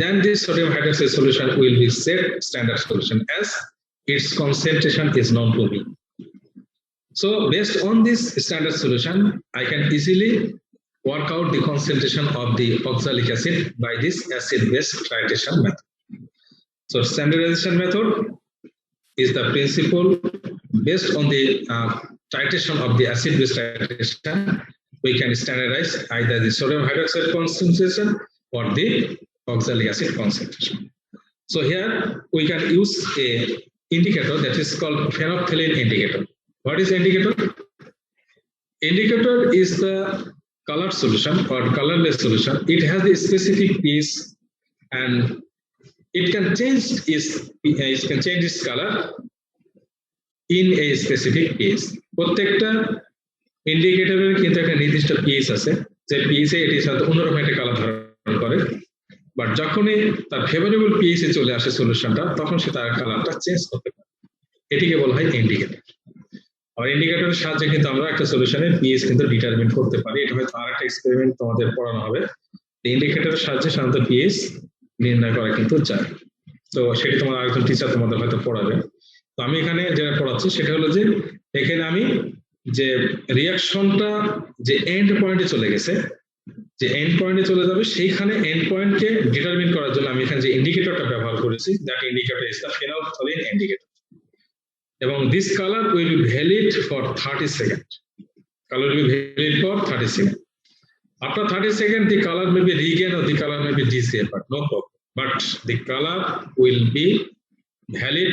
then this sodium hydroxide solution will be said standard solution as its concentration is known to me. So based on this standard solution, I can easily work out the concentration of the oxalic acid by this acid-base titration method. So standardization method is the principle based on the titration of the acid-base titration. We can standardize either the sodium hydroxide concentration or the oxalic acid concentration. So here we can use a indicator that is called phenolphthalein indicator. What is indicator? Indicator is the colored solution or colorless solution. It has the specific pH and it can change its color in a specific pH. প্রত্যেকটা ইন্ডিকেটরের কিন্তু একটা নির্দিষ্ট pH আছে, যে pH এ এটি সাধারণত অন্যরকম একটা কালার ধারণ করে, বাট যখনই তার ফেভারেবল pH এ চলে আসে সলিউশনটা, তখন সে তার কালারটা চেঞ্জ করতে পারে। এটিকে বলা হয় ইন্ডিকেটর। আর ইন্ডিকেটরের সাহায্যে কিন্তু আমরা একটা সলিউশনের pH কিন্তু ডিটারমিন করতে পারি। এটা হয়তো আরেকটা এক্সপেরিমেন্ট তোমাদের পড়ানো হবে। ইন্ডিকেটরের সাহায্যে সাধারণত pH নির্ণয় করা কিন্তু যায়। তো সেটি তোমার আরেকজন টিচার তোমাদের হয়তো পড়াবে। তো আমি এখানে যেটা পড়াচ্ছি সেটা হলো যে এখানে আমি যে রিঅ্যাকশনটা যে এন্ড পয়েন্টে চলে গেছে, যে এন্ড পয়েন্টে চলে যাবে, সেইখানে এন্ড পয়েন্টকে ডিটারমিন করার জন্য আমি এখানে যে ইন্ডিকেটরটা ব্যবহার করেছি, that indicator is the phenolphthalein indicator. এবং this colour will be valid for 30 second. Color will be valid for 30 seconds. After 30 seconds, the color may be regained or the color may be disappeared, but no problem. But the color will be valid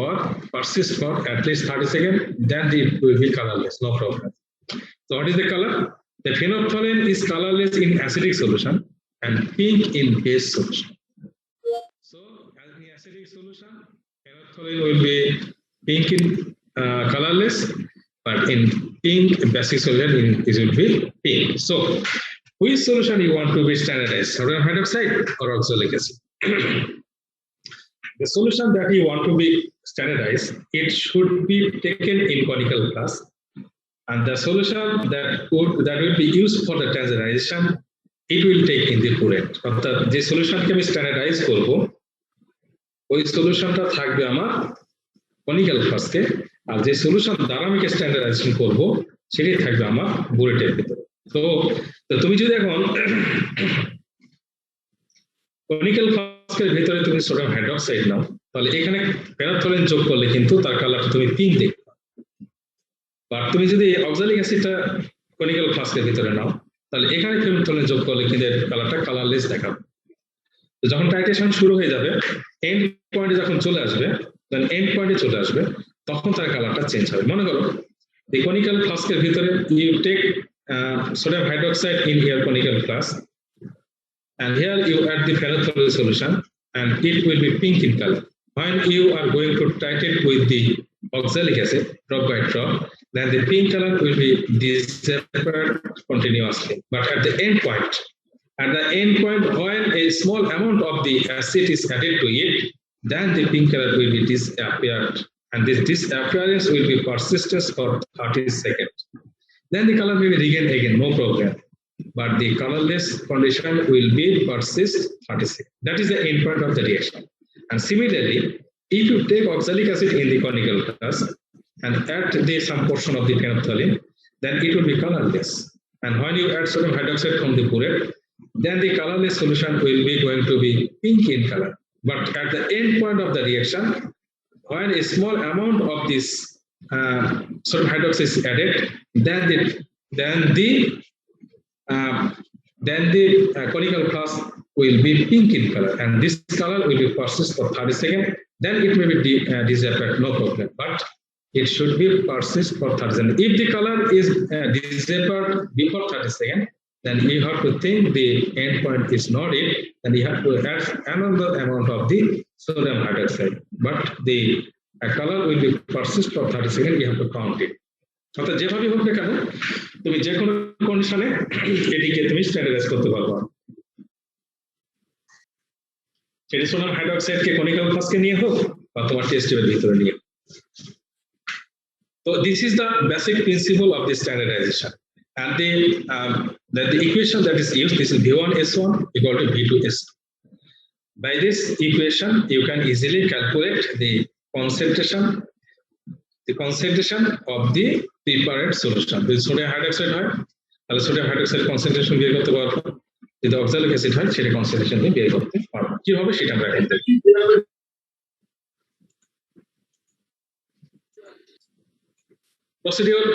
or persist for at least 30 seconds, then it will be colorless, no problem. So what is the color? The phenolphthalein is colorless in acidic solution and pink in base solution. So as in acidic solution, phenolphthalein will be pink in colorless, but in pink basic solution it will be pink. So which solution you want to be standardized, sodium hydroxide or oxalic acid? The solution that you want to be standardized, it should be taken in conical glass, and the solution that will be used for the standardization, it will take in the purette. অর্থাৎ যে সলিউশনকে আমি standardise করব, ওই সলিউশনটা থাকবে আমার conical ফ্লাস্কে, আর যে solution দ্বারা আমি স্ট্যান্ডার্ডাইজেশন করব সেটি থাকবে আমার বুলেটের ভিতরে। তো তুমি যদি এখন কনিক্যাল ফ্লাস্কের ভিতরে তুমি সোডিয়াম হাইড্রোক্সাইড নাও, তাহলে এখানে phenolphthalein যোগ করলে কিন্তু তার কালারটা তুমি পিঙ্ক দেখতে পাবে। আর তুমি যদি অক্সালিক অ্যাসিডটা কনিক্যাল ফ্লাস্কের ভিতরে নাও, তাহলে এখানে phenolphthalein যোগ করলে কিন্তু এর কালারটা কালারলেস দেখাবে। তো যখন টাইট্রেশন শুরু হয়ে যাবে, এন্ড পয়েন্টে যখন চলে আসবে, তখন তার কালারটা চেঞ্জ হবে। মনে করো the conical ফ্লাস্কের ভিতরে you take sodium hydroxide in your conical flask and here you add the phenolphthalein solution, and it will be pink in color. When you are going to titrate with the oxalic acid, drop by drop, then the pink color will be disappeared continuously. But at the end point, when a small amount of the acid is added to it, then the pink color will be disappeared, and this disappearance will be persistent for 30 seconds. Then the color will be regained again, no problem. But the colorless condition will be persist 30 seconds. That is the end point of the reaction. And similarly, if you take oxalic acid in the conical class and add some portion of the phenolphthalein, then it will be colorless. And when you add sodium hydroxide from the burette, then the colorless solution will be going to be pink in color. But at the end point of the reaction, when a small amount of this sodium hydroxide is added, then the conical class will be pink in color, and this color will be persist for 30 seconds. Then it may be disappeared, no problem. But it should be persist for 30 seconds. If the color is disappeared before 30 seconds, then you have to think the end point is not it, and you have to add another amount of the sodium hydroxide. But the color will be persist for 30 seconds. You have to count it. অর্থাৎ যেভাবে হোক না কেন তুমি যে কোনো কন্ডিশনে এটিকে তুমি স্ট্যান্ডার্ডাইজ করতে পারবে। সেটি সোডিয়াম হাইড্রোক্সাইড কে কনিক্যাল ফ্লাস্কে নিয়ে হোক বা তোমার টেস্ট টিউবের ভিতরে নিয়ে। So this is the basic principle of the standardization, and the equation that is used, this is V1S1 equal to V2S2. By this equation, you can easily calculate the concentration of the prepared solution. If sodium hydroxide হয় তাহলে sodium hydroxide concentration বের করতে পারবো, যদি oxalic acid হয় সেটা concentration দিয়ে বের করতে পারবো। কি হবে সেটা আমরা এখন দেখি। Procedure: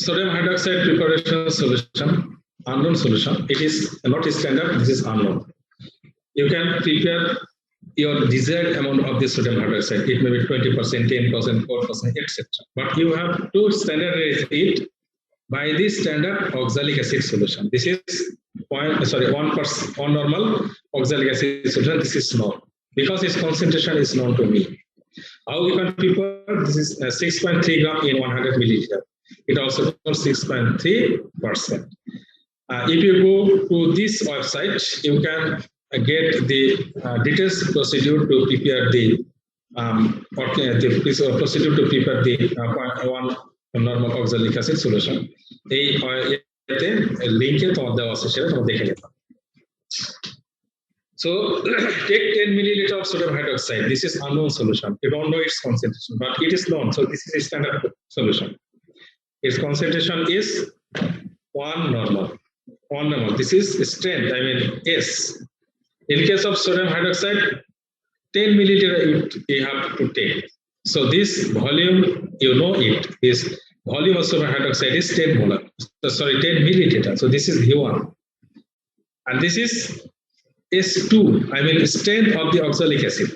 sodium hydroxide preparation solution, unknown solution. It is not standard, this is unknown. You can prepare your desired amount of the sodium hydroxide. It may be 20%, 10%, 4%, etc. But you have to standardize it by the standard oxalic acid solution. This is 1 normal oxalic acid solution. This is small because its concentration is known to me. How you can prepare? This is 6.3 gram in 100 milliliter. It also comes 6.3%. If you go to this website, you can get the details procedure to prepare the procedure to prepare the 1 normal oxalic acid solution. এই লিংকে তোমার দেওয়া আছে, সেটা তোমরা দেখে নিতে। So take 10 milliliter of sodium hydroxide. This is unknown solution. You don't know its concentration, but it is known. So this is a standard solution. Its concentration is 1 normal. This is strength, I mean S. In case of sodium hydroxide, 10 milliliter you have to take. So this volume, you know it, this volume of sodium hydroxide is 10 molar. Sorry, 10 milliliter. So this is V1. And this is S2, I mean strength of the oxalic acid.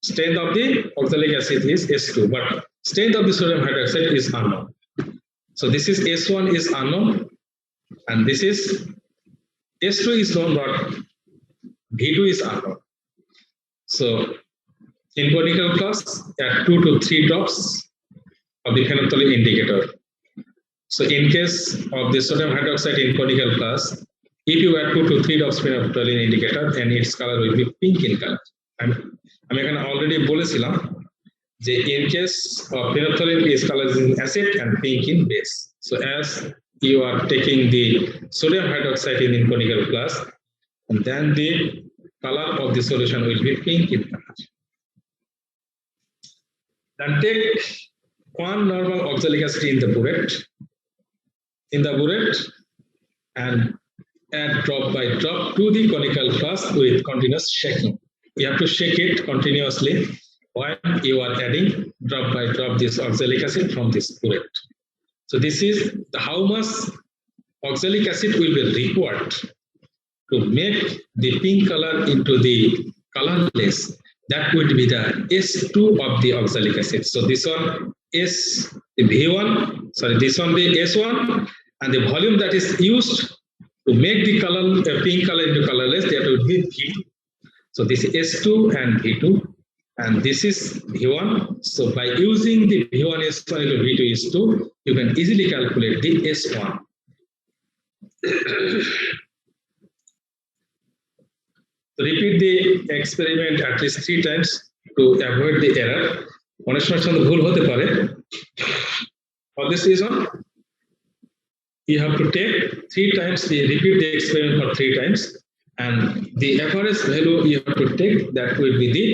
Strength of the oxalic acid is S2, but strength of the sodium hydroxide is unknown. So this is S1 is unknown, and this is S2 is known, but V2 is unknown. So in conical class, add 2 to 3 drops of the phenolphthalein indicator. So in case of the sodium hydroxide in conical class, if you add 2 to 3 drops phenolphthalein indicator, and its color will be pink in color. আমি এখানে already বলেছিলাম যে in case of phenolphthalein is colored in acid and pink in base. So as you are taking the sodium hydroxide in conical class, and then the color of the solution will be pink in color. Then take 1 normal oxalic acid in the burette, and add drop by drop to the conical flask with continuous shaking. You have to shake it continuously while you are adding drop by drop this oxalic acid from this burette. So this is how much oxalic acid will be required to make the pink color into the colorless. That would be the S2 of the oxalic acid. So this one is the V1, sorry, this one the S1, and the volume that is used To make the color pink color into colorless, that would be V2. So this is S2 and V2, and this is V1. So by using the V1 S1 into V2 S2, you can easily calculate the S1. So repeat the experiment at least 3 times to avoid the error. অনেক সময় ভুল হতে পারে. For this reason, you have to take 3 times, repeat the experiment for 3 times, and the average value you have to take, that will be the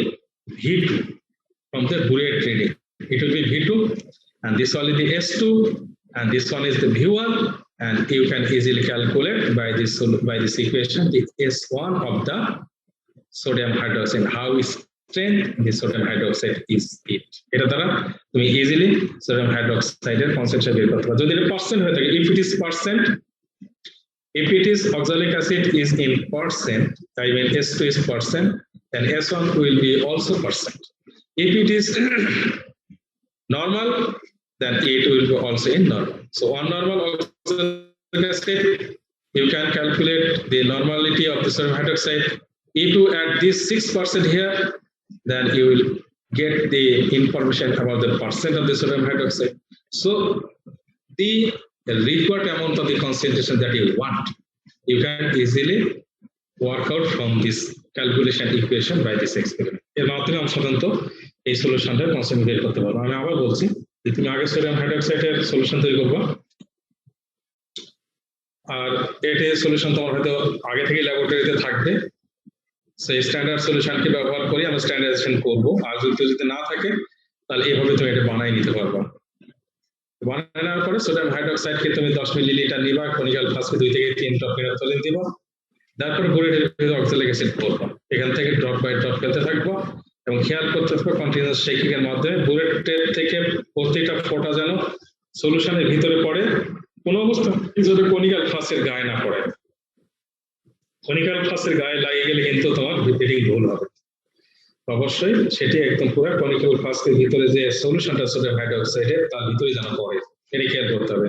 V2 from the Boolean reading. It will be V2, and this one is the S2, and this one is the V1, and you can easily calculate by this equation the S1 of the sodium hydroxide, how strength the sodium hydroxide is it. এটা দ্বারা তুমি easily sodium hydroxide এর concentration বের করতে পারো। যদি এটা percent হয়ে থাকে, if it is oxalic acid is in percent, I mean S2 is percent, then S1 will be also percent. If it is normal, then it will be also in normal. So on normal oxalic acid, you can calculate the normality of the sodium hydroxide. If you add this 6% here, then you will get the information about the percent of the sodium hydroxide. So the required amount of the concentration that you want, you can easily work out from this calculation equation by this experiment. এর মাধ্যমে আমরা সাধারণত এই সলিউশনটার concept বের করতে পারবো। আমি আবার বলছি যে তুমি আগে সোডিয়াম হাইড্রোক্সাইডের সলিউশন তৈরি করবা, আর এটার সলিউশন তোমার হয়তো আগে থেকে ল্যাবরেটরিতে থাকবে। সেই স্ট্যান্ডার্ড সলিউশনকে ব্যবহার করে আমরা স্ট্যান্ডার্ডাইজেশন করব, আর যদি না থাকে তাহলে এইভাবে তুমি এটা বানাই নিতে পারবা। বানাই নেওয়ার পরে সোডিয়াম হাইড্রোক্সাইডকে তুমি 10 মিলিলিটার নিবা, কনিক্যাল ফ্লাস্কে 2 থেকে 3 ড্রপ মিনারথলিন দিবা, তারপর বুলেটের ভিতরে অক্সালিক অ্যাসিড করবা। এখান থেকে ড্রপ বাই ড্রপ ফেলতে থাকবো এবং খেয়াল করতে থাকবো কন্টিনিউয়াস শেকিং এর মাধ্যমে বুলেটের থেকে প্রতিটা ফোঁটা যেন সলিউশনের ভিতরে পড়ে, কোন অবস্থা যদি কনিক্যাল ফ্লাস্কের গায়ে না পড়ে। কনিক্যাল ফ্লাস্কের গায়ে লাগিয়ে গেলে কিন্তু তোমার রিডিং ভুল হবে। অবশ্যই সেটি একদম পুরো কনিক্যাল ফ্লাস্কের ভিতরে যে সলিউশনটা সোডিয়াম হাইড্রোক্সাইডের তার ভিতরে যেন পড়ে, এটা খেয়াল করতে হবে।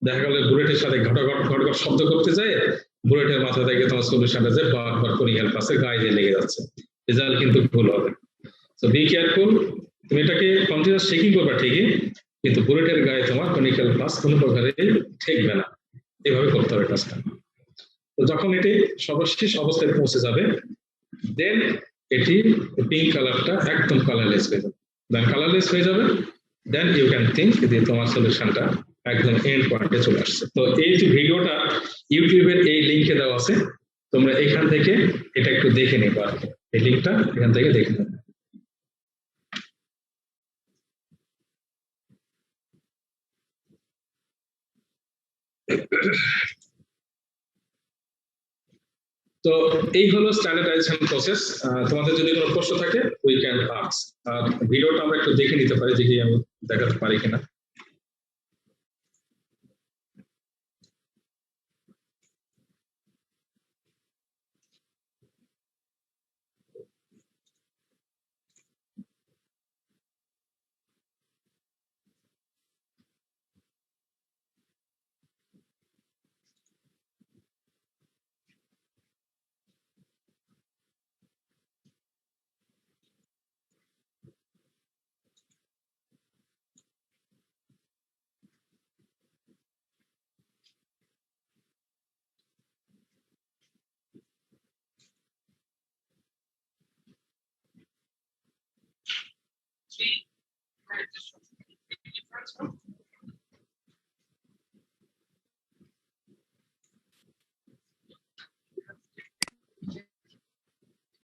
দেখা গেল বুলেটের সাথে ঘটঘট ঘটঘট শব্দ করতে যায়, বুলেটের মাথা থেকে তোমার সলিউশনটা যে বারবার কনিক্যাল ফ্লাস্কের গায়ে দিয়ে লেগে যাচ্ছে, রেজাল্ট কিন্তু ভুল হবে। সো বি কেয়ারফুল, তুমি এটাকে কন্টিনিউয়াস শেকিং করবা ঠিকই, কিন্তু বুলেটের গায়ে তোমার কনিক্যাল ফ্লাস্ক কোনো প্রকারে ঠেকবে না, এভাবে করতে হবে কাজটা। তো যখন এটি সর্বশেষ অবস্থায় পৌঁছে যাবে, দেন এটি পিঙ্ক কালারটা একদম কালারলেস হয়ে যাবে। দেন কালারলেস হয়ে যাবে, দেন ইউ ক্যান থিঙ্ক যে তোমার সলিউশনটা একদম এন্ড পয়েন্টে চলে আসছে। তো এই যে ভিডিওটা ইউটিউবের এই লিংকে দেওয়া আছে, তোমরা এখান থেকে এটা একটু দেখে নিবা, এই লিংকটা এখান থেকে দেখে নেবে। তো এই হলো স্ট্যান্ডার্ডাইজেশন প্রসেস। তোমাদের যদি কোনো প্রশ্ন থাকে উই ক্যান আস্ক। আর ভিডিওটা আমরা একটু দেখে নিতে পারি, দেখি আমি দেখাতে পারি কিনা।